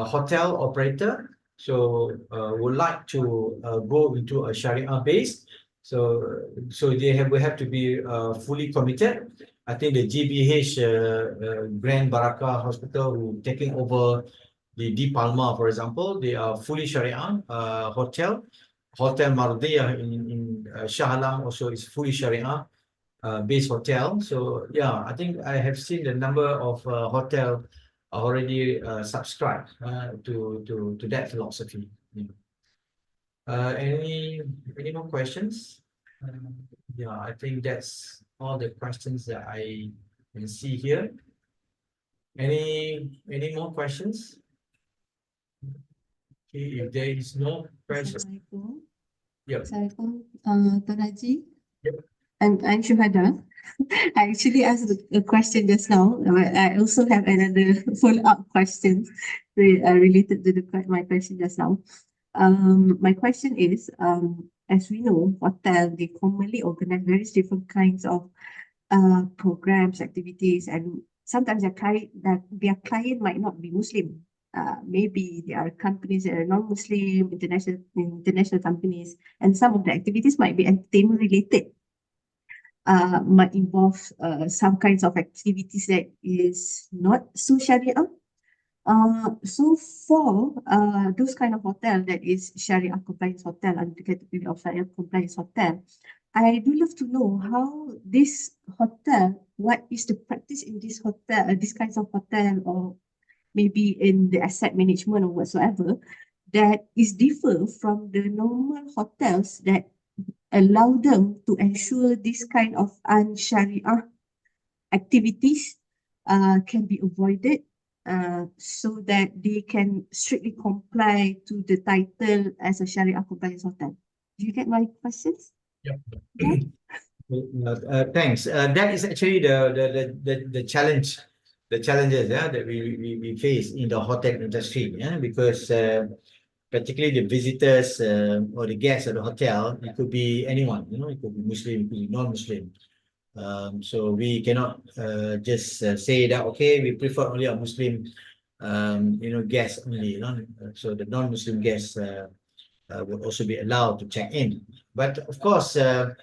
S2: hotel operator would like to go into a Sharia base, so they will have to be fully committed. I think the GBH Grand Baraka Hospital, who taking over the Di Palma, for example, they are fully Sharia hotel. Hotel Mardiyah in Shah Alam also is fully Sharia based hotel. So yeah, I think I have seen the number of hotel already subscribed to that philosophy. Yeah. Any more questions? Yeah, I think that's all the questions that I can see here. Any more questions? Okay, if there is no question,
S3: Assalamualaikum.
S2: yep.
S3: Assalamualaikum, Tuan Haji.
S2: Yep.
S3: I'm Shuhada. I actually asked a question just now, but I also have another follow-up question related to my question just now. My question is, as we know, hotel, they commonly organize various different kinds of programs, activities, and sometimes their client might not be Muslim. Maybe there are companies that are non-Muslim, international companies, and some of the activities might be entertainment related. Might involve some kinds of activities that is not so Sharia. So for those kind of hotel that is Sharia compliance hotel under the category of Sharia compliance hotel, I do love to know how this hotel, what is the practice in this hotel, these kinds of hotel, or maybe in the asset management or whatsoever, that is differ from the normal hotels that allow them to ensure this kind of un-Sharia activities can be avoided so that they can strictly comply to the title as a Sharia compliance hotel. Do you get my questions?
S2: Yep.
S3: Yeah.
S2: Thanks. That is actually the challenge, the challenges, yeah, that we face in the hotel industry, yeah, because particularly the visitors or the guests at the hotel, it could be anyone, you know, it could be Muslim, it could be non-Muslim. So we cannot just say that, okay, we prefer only a Muslim, you know, guests only, you know. So the non-Muslim guests would also be allowed to check in. But of course, the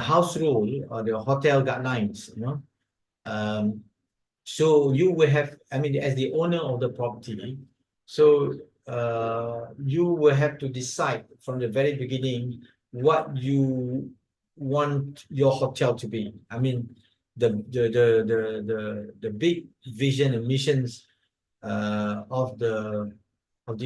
S2: house rule or the hotel guidelines, you know, so you will have, I mean, as the owner of the property, so you will have to decide from the very beginning what you want your hotel to be. I mean, the big vision and missions of the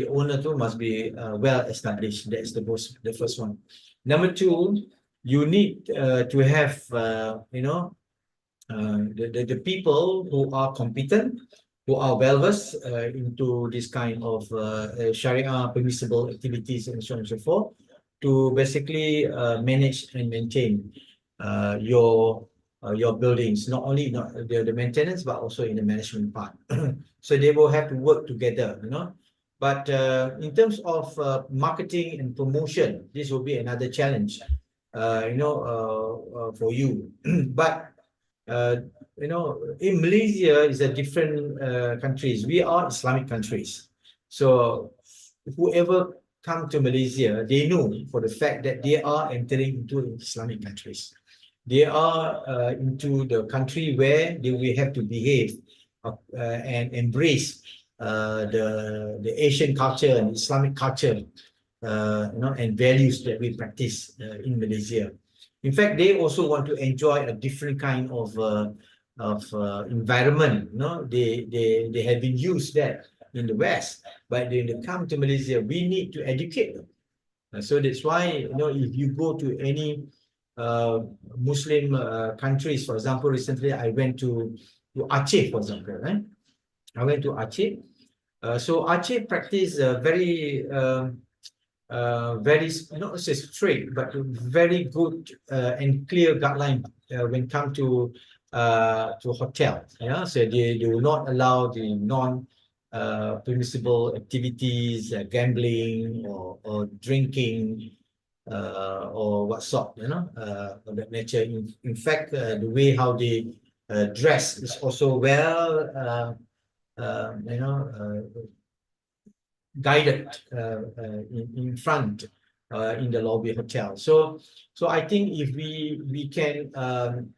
S2: owner too must be well established. That's the first one. Number two, you need to have you know, the people who are competent, who are well versed into this kind of Sharia permissible activities and so on and so forth, to basically manage and maintain your buildings, not only not the maintenance but also in the management part. So they will have to work together, you know. But in terms of marketing and promotion, this will be another challenge, you know, for you. But you know, in Malaysia is a different countries. We are Islamic countries, so whoever come to Malaysia, they know for the fact that they are entering into Islamic countries. They are into the country where they will have to behave and embrace the Asian culture and Islamic culture, you know, and values that we practice in Malaysia. In fact, they also want to enjoy a different kind of environment. You know, they have been used that in the West, but when they come to Malaysia, we need to educate them. So that's why, you know, if you go to any Muslim countries, for example, recently I went to Aceh, for example, right? I went to Aceh. So Aceh practice very, not say strict, but very good and clear guideline when it comes to hotels. Yeah, so they will not allow the non permissible activities, gambling or drinking or what sort, you know, of that nature. In fact, the way how they dress is also well, you know, guided in front in the lobby hotel. So I think if we can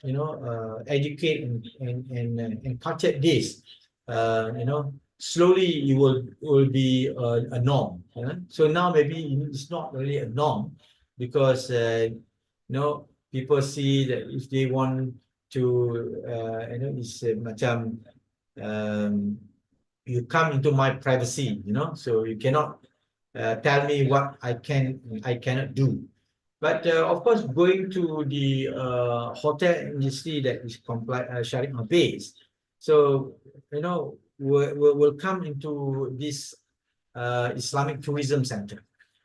S2: you know, educate and cultivate this, you know, slowly it will be a norm. So now maybe it's not really a norm because you know, people see that if they want to you know, it's macam you come into my privacy, you know, so you cannot tell me what I cannot do. But of course, going to the hotel industry that is Sharia based, so you know we'll come into this Islamic tourism center.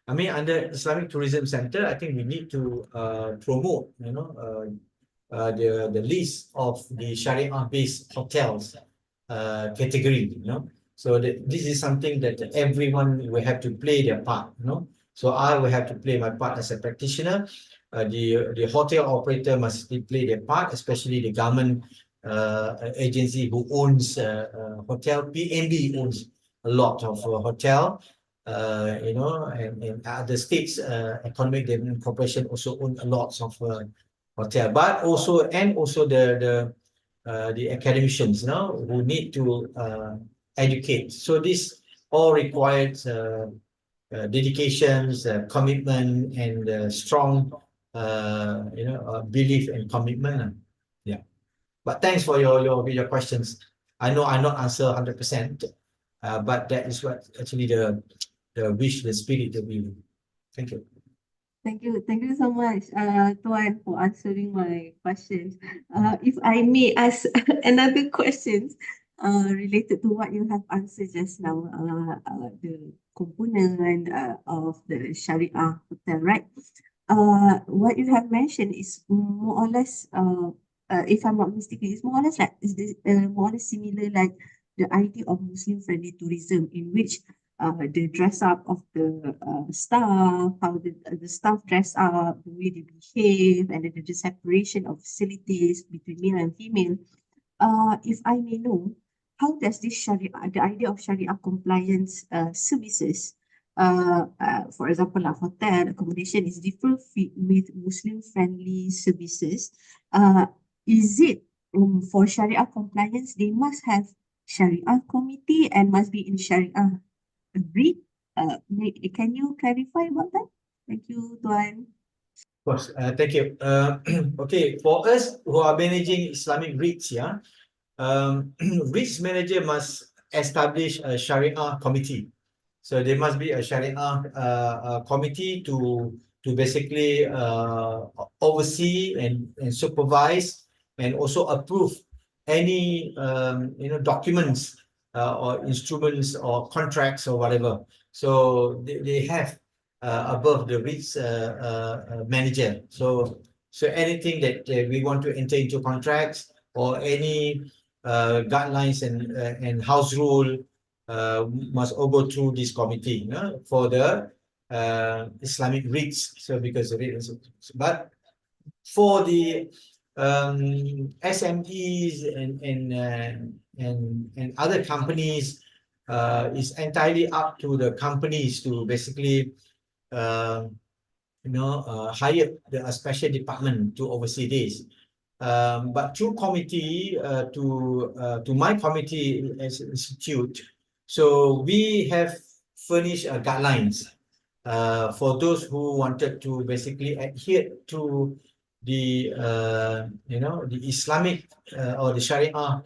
S2: I mean, under Islamic tourism center, I think we need to promote, you know, the list of the Sharia based hotels category, you know. So this is something that everyone will have to play their part, you know. So I will have to play my part as a practitioner. The hotel operator must play their part, especially the government agency who owns hotel. PNB owns a lot of hotel, you know, and other states economic development corporation also own a lot of hotel, but also the academicians, you know, who need to educate. So this all requires dedications, commitment, and strong, you know, belief and commitment. Yeah. But thanks for your questions. I know I not answer 100%, but that is what actually the wish, the spirit that we. Thank you.
S3: Thank you so much, Tuan, for answering my questions. If I may ask another question, related to what you have answered just now, the component of the Sharia hotel, right? What you have mentioned is more or less, if I'm not mistaken, it's more or less like is this more or less similar like the idea of Muslim-friendly tourism, in which the dress up of the staff, how the staff dress up, the way they behave, and then the separation of facilities between male and female. If I may know, how does this Sharia, the idea of Sharia compliance services, for example, a hotel accommodation is different with Muslim-friendly services. Is it for Sharia compliance, they must have Sharia committee and must be in Sharia agreed? Can you clarify about that? Thank you, Tuan.
S2: Of course, thank you. Okay, for us who are managing Islamic REITs, yeah, REITs manager must establish a Sharia committee. So there must be a Sharia committee to basically oversee and supervise and also approve any you know, documents or instruments or contracts or whatever. So they have above the REITs manager. So anything that we want to enter into contracts or any guidelines and house rule must all go through this committee, you know, for the Islamic REITs. So because the REITs, but for the SMEs and other companies, it's entirely up to the companies to basically you know, hire a special department to oversee this. But through committee to my committee as an institute, so we have furnished guidelines for those who wanted to basically adhere to the you know, the Islamic or the Sharia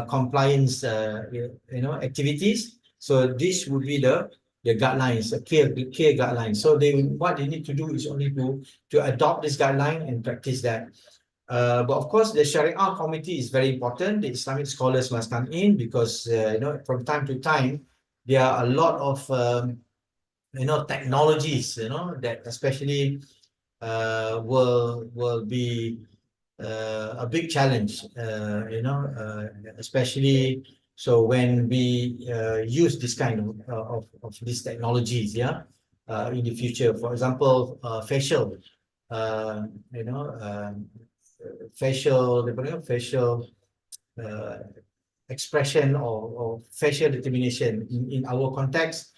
S2: compliance you know, activities. So this would be the guidelines, clear guidelines. So what they need to do is only to adopt this guideline and practice that. But of course, the Sharia committee is very important. The Islamic scholars must come in because you know, from time to time there are a lot of you know, technologies, you know, that especially will be a big challenge, you know, especially so when we use this kind of these technologies, yeah, in the future. For example, facial, you know, facial expression or facial determination. In our context,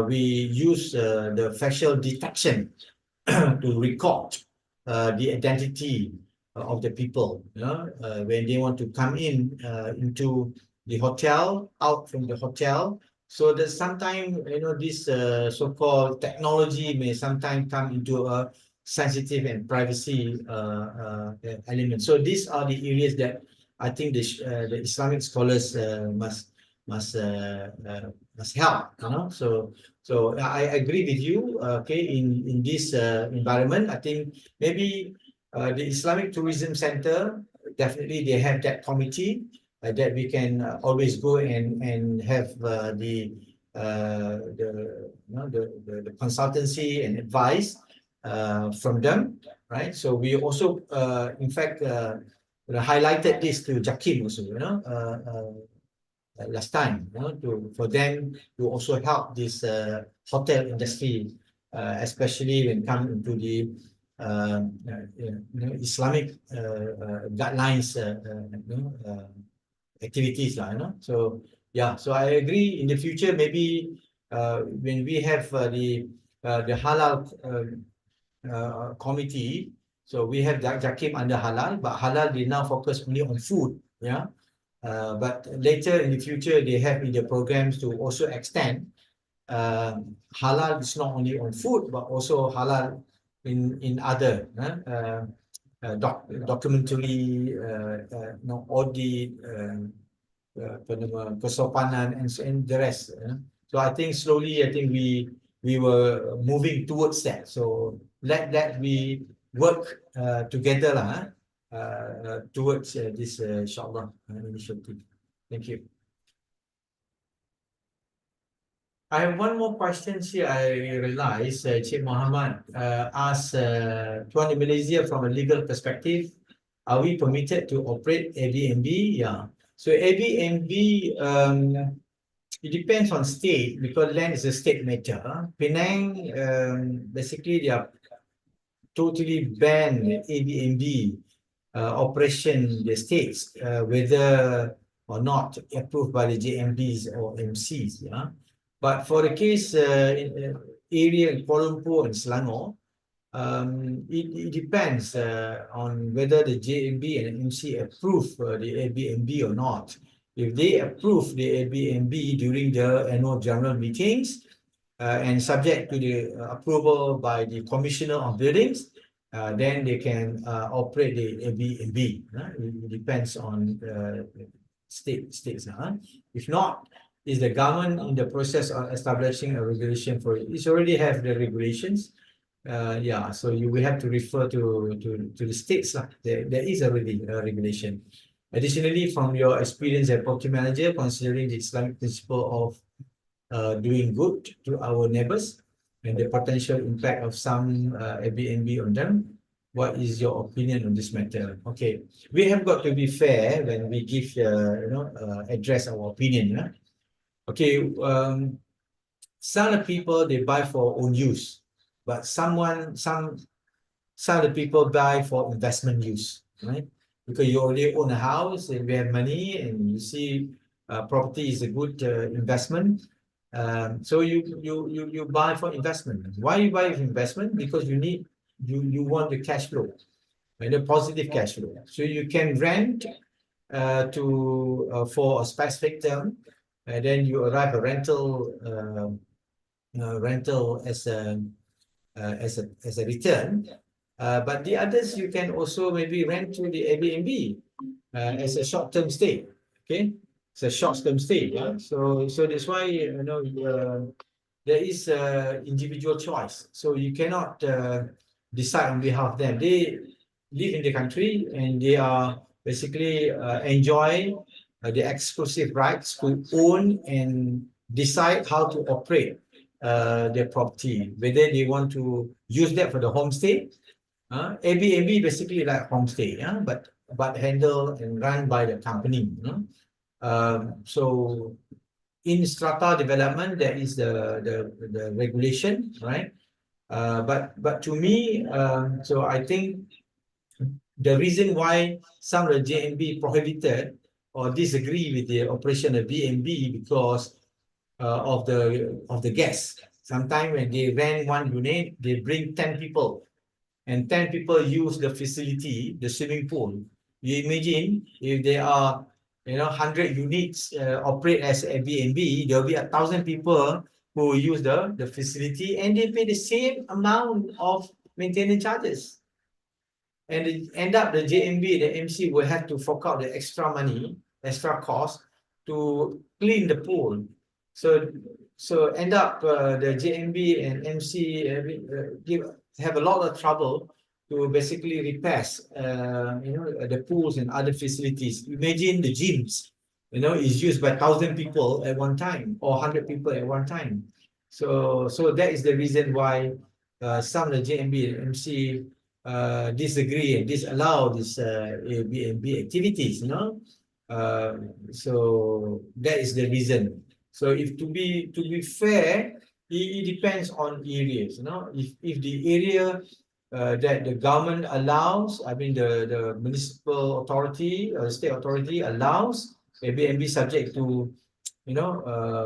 S2: we use the facial detection to record the identity of the people, you know, when they want to come into the hotel, out from the hotel. So that sometimes, you know, this so-called technology may sometimes come into a sensitive and privacy element. So these are the areas that I think the Islamic scholars must help, you know. So I agree with you. Okay, in this environment, I think maybe the Islamic Tourism Center, definitely they have that committee that we can always go and have the consultancy and advice from them, right? So we also in fact highlighted this to Jakim also, you know, last time, you know, for them to also help this hotel industry, especially when come into the Islamic guidelines, activities, you know. So yeah, so I agree. In the future, maybe when we have the halal committee, so we have Jakim under halal, but halal they now focus only on food, yeah. But later in the future, they have in their programs to also extend halal is not only on food, but also halal in other documentary, audit, kesopanan, and the rest. So I think slowly, I think we were moving towards that. So let that we work together lah, towards this inshallah initiative. Thank you. I have one more question here. I realize Cik Muhammad asked, Tuan in Malaysia, from a legal perspective, are we permitted to operate Airbnb? Yeah. So Airbnb, it depends on state, because land is a state matter. Penang, basically they are totally banned Airbnb operation the states, whether or not approved by the JMBs or MCs. Yeah. But for the case in area in Kuala Lumpur and Selangor, it depends on whether the JMB and MC approve the Airbnb or not. If they approve the Airbnb during the annual general meetings and subject to the approval by the Commissioner of Buildings, then they can operate the Airbnb. It depends on states. If not, is the government in the process of establishing a regulation for it? It's already have the regulations. Yeah, so you will have to refer to the states. There is already a regulation. Additionally, from your experience as property manager, considering the Islamic principle of doing good to our neighbors and the potential impact of some Airbnb on them, what is your opinion on this matter? Okay, we have got to be fair when we give, address our opinion. Yeah? Okay, some of the people, they buy for own use, but some of the people buy for investment use, right? Because you already own a house and you have money and you see property is a good investment. So you buy for investment. Why you buy for investment? Because you want the cash flow and the positive cash flow. So you can rent for a specific term, and then you arrive a rental as a return. But the others you can also maybe rent to the Airbnb as a short-term stay. Okay, it's a short-term stay. Yeah, so that's why there is individual choice. So you cannot decide on behalf of them. They live in the country and they are basically enjoy the exclusive rights to own and decide how to operate their property, whether they want to use that for the homestay. Airbnb basically like homestay, yeah, but handled and run by the company. So in strata development, there is the regulation, right? But to me, so I think the reason why some of the JMB prohibited or disagree with the operation of BNB because of the guests. Sometimes when they rent one unit, they bring 10 people, and 10 people use the facility, the swimming pool. You imagine if there are 100 units operate as Airbnb, there will be 1,000 people who use the facility and they pay the same amount of maintenance charges. And it end up the JMB, the MC will have to fork out the extra money, extra cost to clean the pool. So end up the JMB and MC have a lot of trouble to basically repair the pools and other facilities. Imagine the gyms, is used by 1,000 people at one time or 100 people at one time. So that is the reason why some of the JMB and MC disagree and disallow this Airbnb activities, so that is the reason. So if to be fair, it depends on areas, if the area that the government allows, I mean the municipal authority or state authority allows Airbnb subject to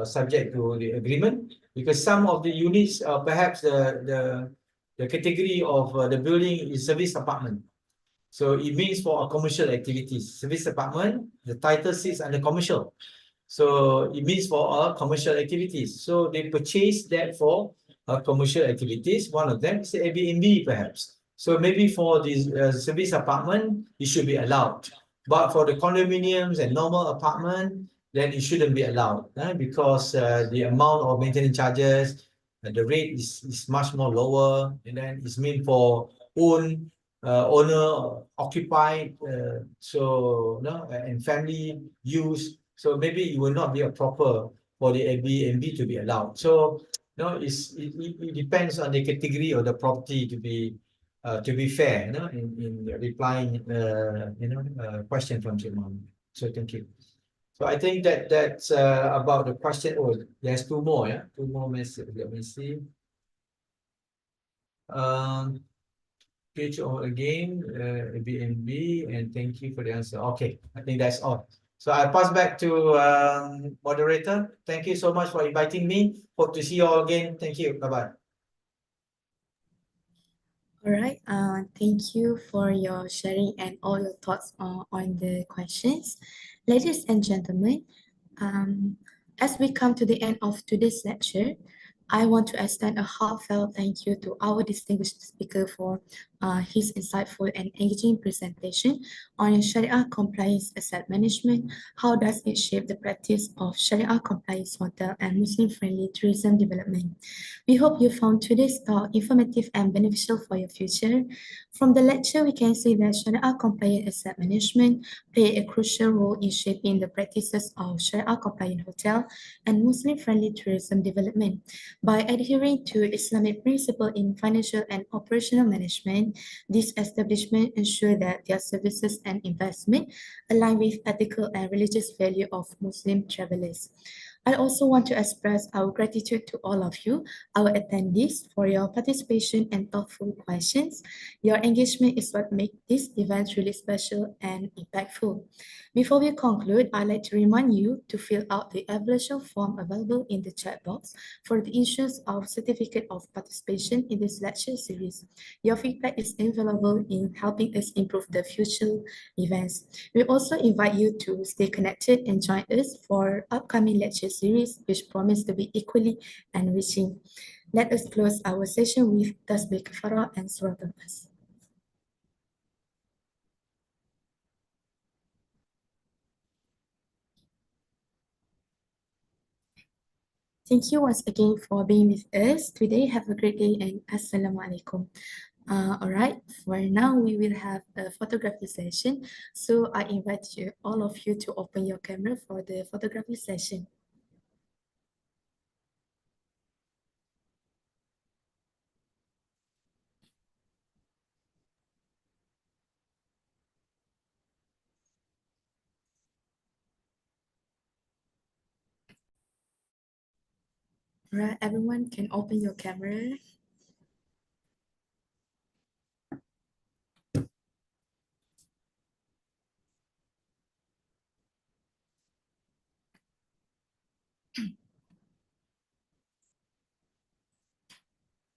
S2: subject to the agreement, because some of the units perhaps the category of the building is service apartment. So it means for a commercial activities. Service apartment, the title sits under commercial. So it means for our commercial activities. So they purchase that for commercial activities. One of them is Airbnb perhaps. So maybe for this service apartment, it should be allowed. But for the condominiums and normal apartment, then it shouldn't be allowed, because the amount of maintenance charges, the rate is much more lower, and then it's meant for owner occupied, and family use. So maybe it will not be a proper for the Airbnb to be allowed. So it depends on the category of the property to be fair, in replying question from Simon. So thank you. So I think that's about the question. Oh, there's two more, yeah, two more messages. Let me see. Pitch all again, Airbnb, and thank you for the answer. Okay, I think that's all. So I pass back to moderator. Thank you so much for inviting me. Hope to see you all again. Thank you. Bye-bye.
S1: All right. Thank you for your sharing and all your thoughts on the questions. Ladies and gentlemen, as we come to the end of today's lecture, I want to extend a heartfelt thank you to our distinguished speaker for his insightful and engaging presentation on Sharia compliance asset management. How does it shape the practice of Sharia compliance hotel and Muslim-friendly tourism development? We hope you found today's talk informative and beneficial for your future. From the lecture, we can see that Sharia compliant asset management play a crucial role in shaping the practices of Sharia compliant hotel and Muslim-friendly tourism development. By adhering to Islamic principles in financial and operational management, these establishments ensure that their services and investment align with ethical and religious value of Muslim travelers. I also want to express our gratitude to all of you, our attendees, for your participation and thoughtful questions. Your engagement is what makes this event really special and impactful. Before we conclude, I'd like to remind you to fill out the evaluation form available in the chat box for the issuance of certificate of participation in this lecture series. Your feedback is invaluable in helping us improve the future events. We also invite you to stay connected and join us for upcoming lecture series, which promise to be equally enriching. Let us close our session with Tasbih Kafarah and Surah Al-Nas. Thank you once again for being with us today. Have a great day and Assalamualaikum. All right, for now we will have a photography session. So I invite you, all of you, to open your camera for the photography session. All right, everyone can open your camera.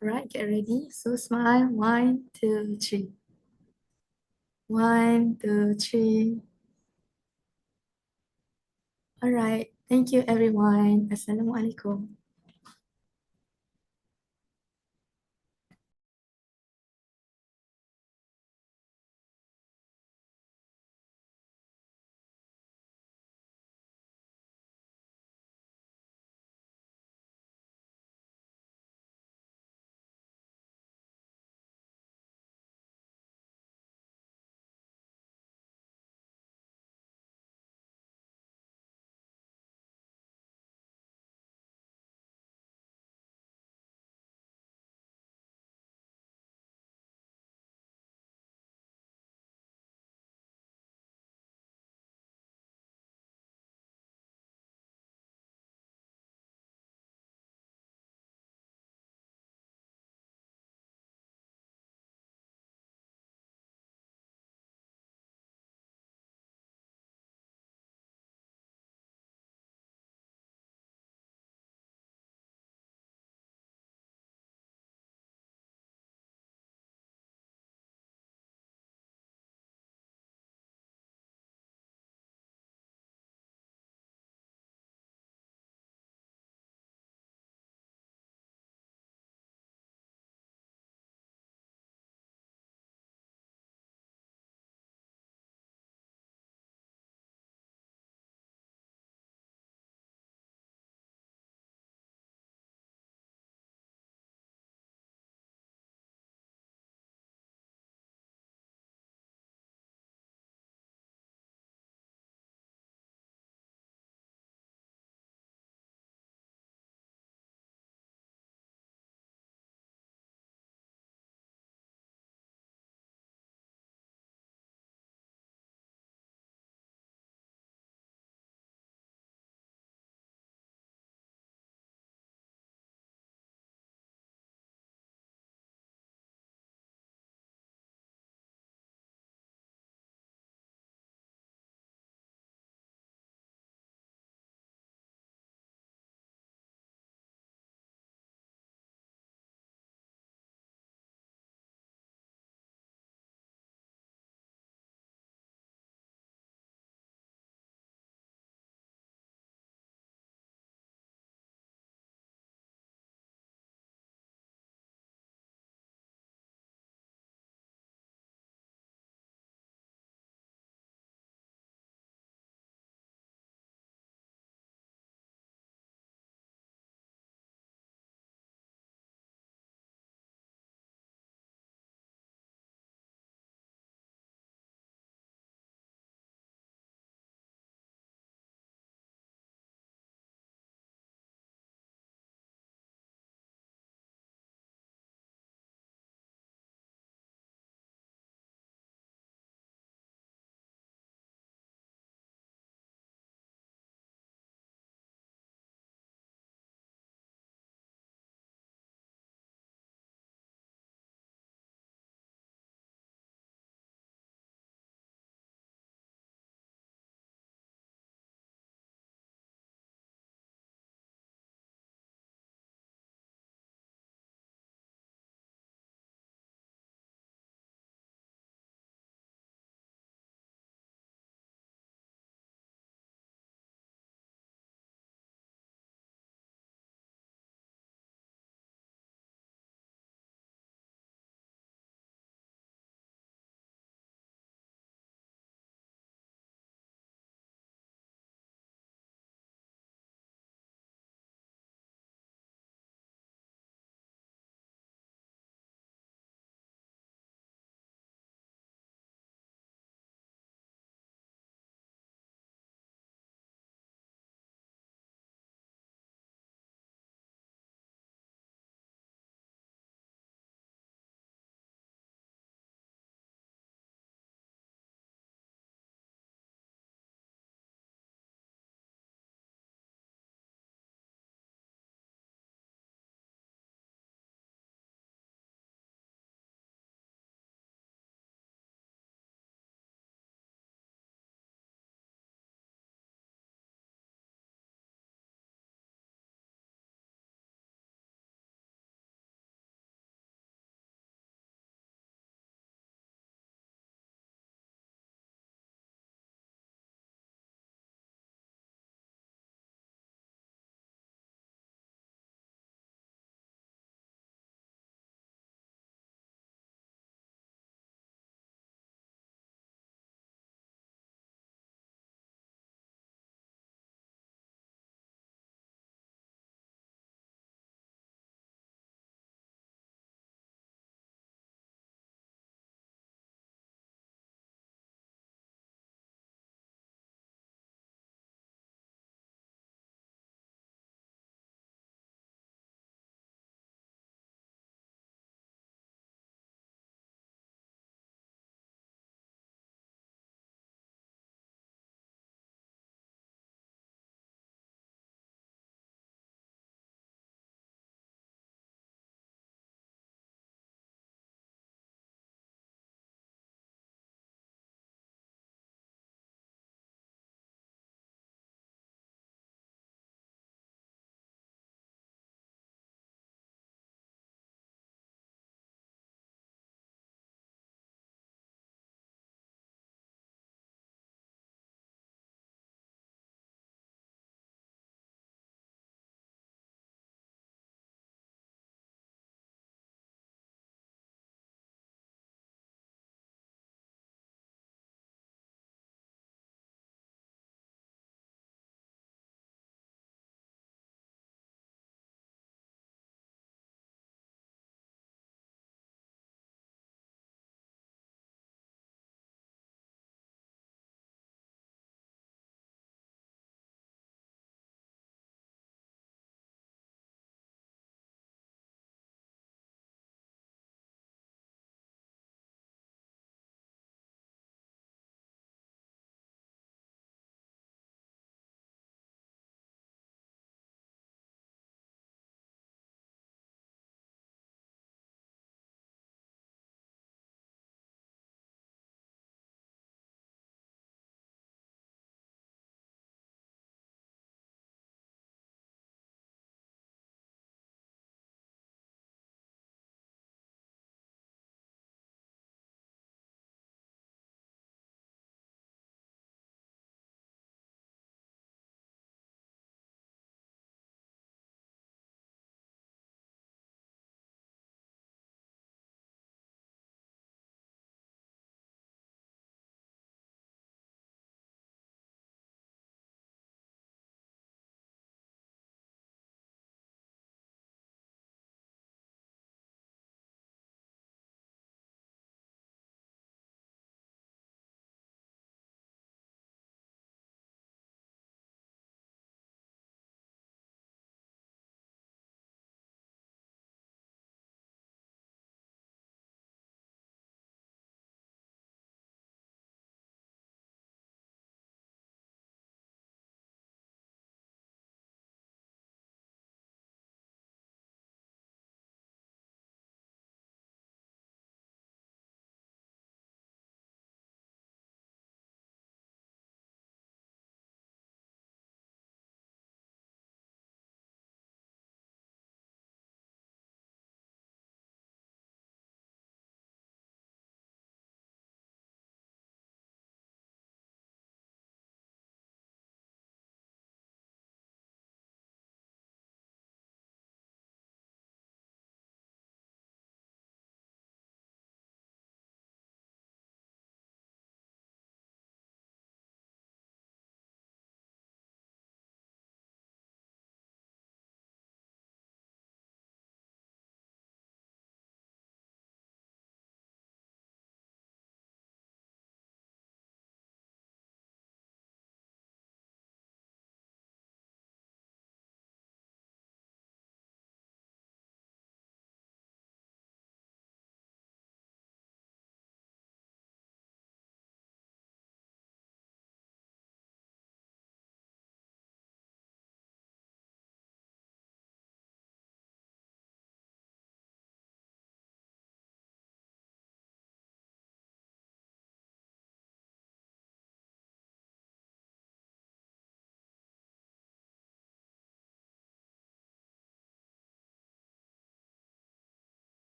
S1: All right, get ready. So smile. 1, 2, 3. 1, 2, 3. All right. Thank you, everyone. Assalamualaikum.